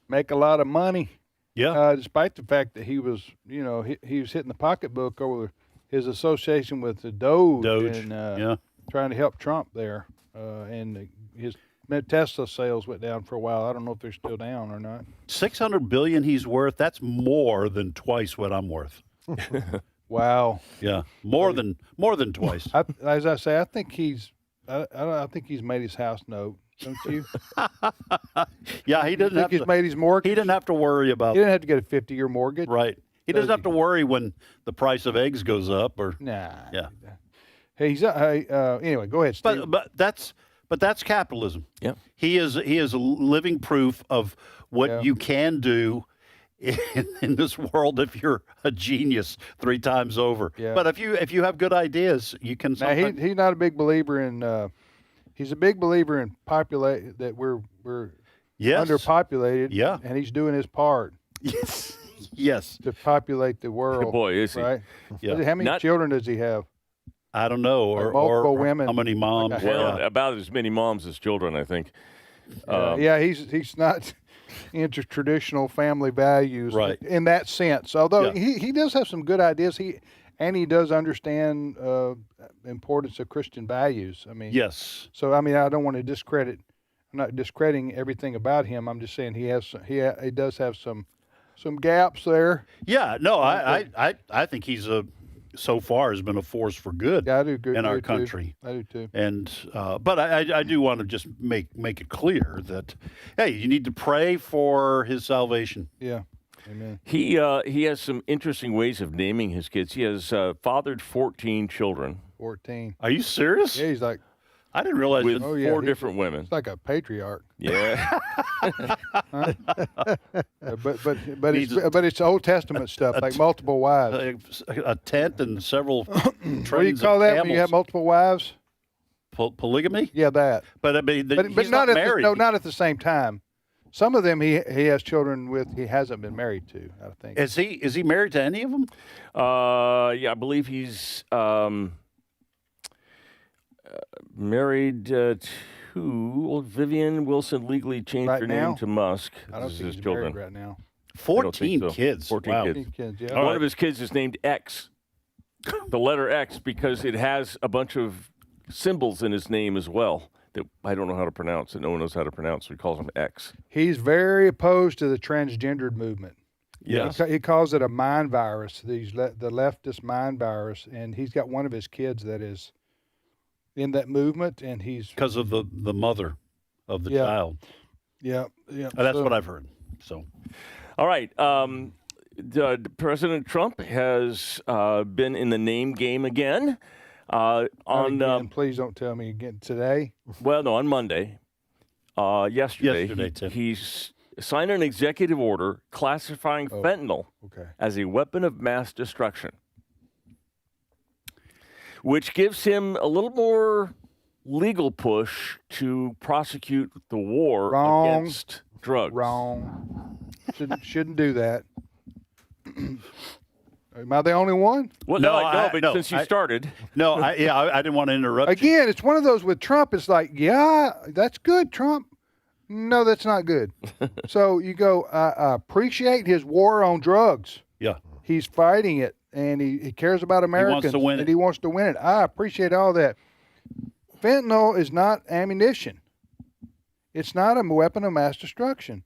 make a lot of money. Yeah. Despite the fact that he was, he was hitting the pocketbook over his association with the Doge. And trying to help Trump there. And his Tesla sales went down for a while. I don't know if they're still down or not. $600 billion he's worth. That's more than twice what I'm worth. Wow. Yeah, more than twice. As I say, I think he's made his house note. Don't you? Yeah, he doesn't have he's made his mortgage. He didn't have to worry about. He didn't have to get a 50-year mortgage. Right. He doesn't have to worry when the price of eggs goes up or. Nah. Yeah. Hey, anyway, go ahead, Steve. But that's capitalism. Yeah. He is a living proof of what you can do in this world if you're a genius 3 times over. Yeah. But if you have good ideas, you can. Now, he's not a big believer in. He's a big believer in that we're underpopulated. Yeah. And he's doing his part. Yes. Yes. To populate the world. Boy, is he. Right? Yeah. How many children does he have? I don't know. Like multiple women. How many moms? Like well, about as many moms as children, I think. Yeah, he's not into traditional family values in that sense. Although he does have some good ideas. He does understand importance of Christian values. I mean, yes. So I mean, I don't want to discredit. I'm not discrediting everything about him. I'm just saying he does have some gaps there. Yeah. No, I think he's so far has been a force for good in our country. I do too. And but I do want to just make it clear that hey, you need to pray for his salvation. Yeah. Amen. He has some interesting ways of naming his kids. He has fathered 14 children. 14. Are you serious? Yeah, he's like. I didn't realize with four different women. It's like a patriarch. Yeah. but it's Old Testament stuff, like multiple wives. A tent and several trains. What do you call that when you have multiple wives? Polygamy? Yeah, that. But I mean, he's not married. Not at the same time. Some of them he has children with. He hasn't been married to. I think. Is he married to any of them? Yeah, I believe he's married to Vivian Wilson. Legally changed her name to Musk. I don't this think is his he's children. married right now. 14 kids. 14 wow. kids. 14 kids. Yeah. One of his kids is named X, the letter X, because it has a bunch of symbols in his name as well that I don't know how to pronounce, and no one knows how to pronounce, so he calls him X. He's very opposed to the transgendered movement. Yes. He calls it a mind virus, the leftist mind virus, and he's got one of his kids that is in that movement, and he's... Because of the mother of the child. Yeah. That's what I've heard. So, all right. President Trump has been in the name game again. Please don't tell me again today. Well, no, on Monday. Yesterday Tim. He's signed an executive order classifying fentanyl as a weapon of mass destruction, which gives him a little more legal push to prosecute the war against drugs. Wrong. Shouldn't do that. Am I the only one? Well, but since you started. No, I didn't want to interrupt Again, it's one of those with Trump. It's like, yeah, that's good, Trump. No, that's not good. So you go, I appreciate his war on drugs. Yeah. He's fighting it, and he cares about Americans. He wants to win and he wants to win it. I appreciate all that. Fentanyl is not ammunition. It's not a weapon of mass destruction.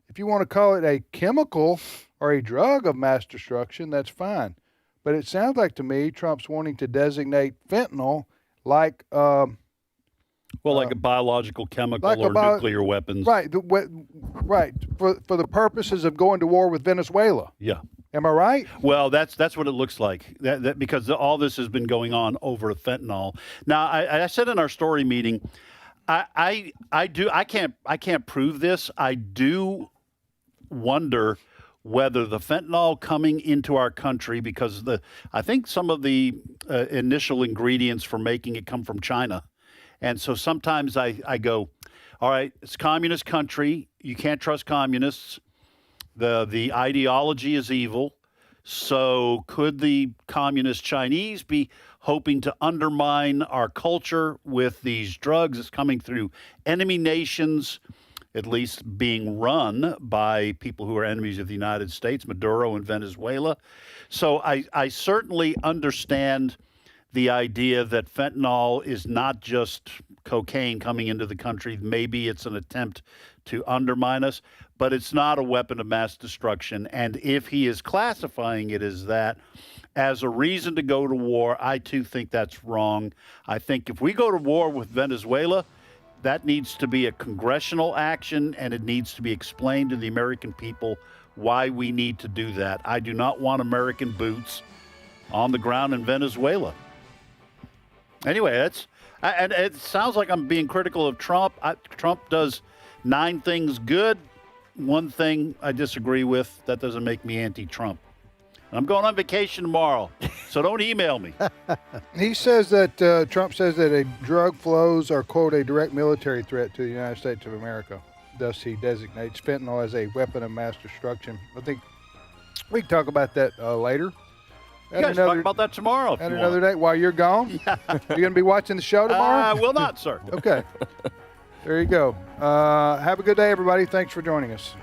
If you want to call it a chemical or a drug of mass destruction, that's fine. But it sounds like to me Trump's wanting to designate fentanyl like like a biological, chemical, or nuclear weapons. Right. Right. For the purposes of going to war with Venezuela. Yeah. Am I right? Well, that's what it looks like. That because all this has been going on over fentanyl. Now, I said in our story meeting, I can't prove this. I do wonder whether the fentanyl coming into our country, because I think some of the initial ingredients for making it come from China. And so sometimes I go, all right, it's a communist country. You can't trust communists. The ideology is evil. So could the communist Chinese be hoping to undermine our culture with these drugs that's coming through enemy nations, at least being run by people who are enemies of the United States, Maduro and Venezuela? So I certainly understand the idea that fentanyl is not just cocaine coming into the country. Maybe it's an attempt to undermine us, but it's not a weapon of mass destruction. And if he is classifying it as that, as a reason to go to war, I too think that's wrong. I think if we go to war with Venezuela, that needs to be a congressional action, and it needs to be explained to the American people why we need to do that. I do not want American boots on the ground in Venezuela. Anyway, and it sounds like I'm being critical of Trump. Trump does 9 things good. One thing I disagree with. That doesn't make me anti-Trump. I'm going on vacation tomorrow, so don't email me. He says that Trump says that drug flows are, quote, a direct military threat to the United States of America. thus he designates fentanyl as a weapon of mass destruction. I think we can talk about that later. You guys talk about that tomorrow. At another day while you're gone? Yeah. You're going to be watching the show tomorrow? I will not, sir. Okay. There you go. Have a good day, everybody. Thanks for joining us.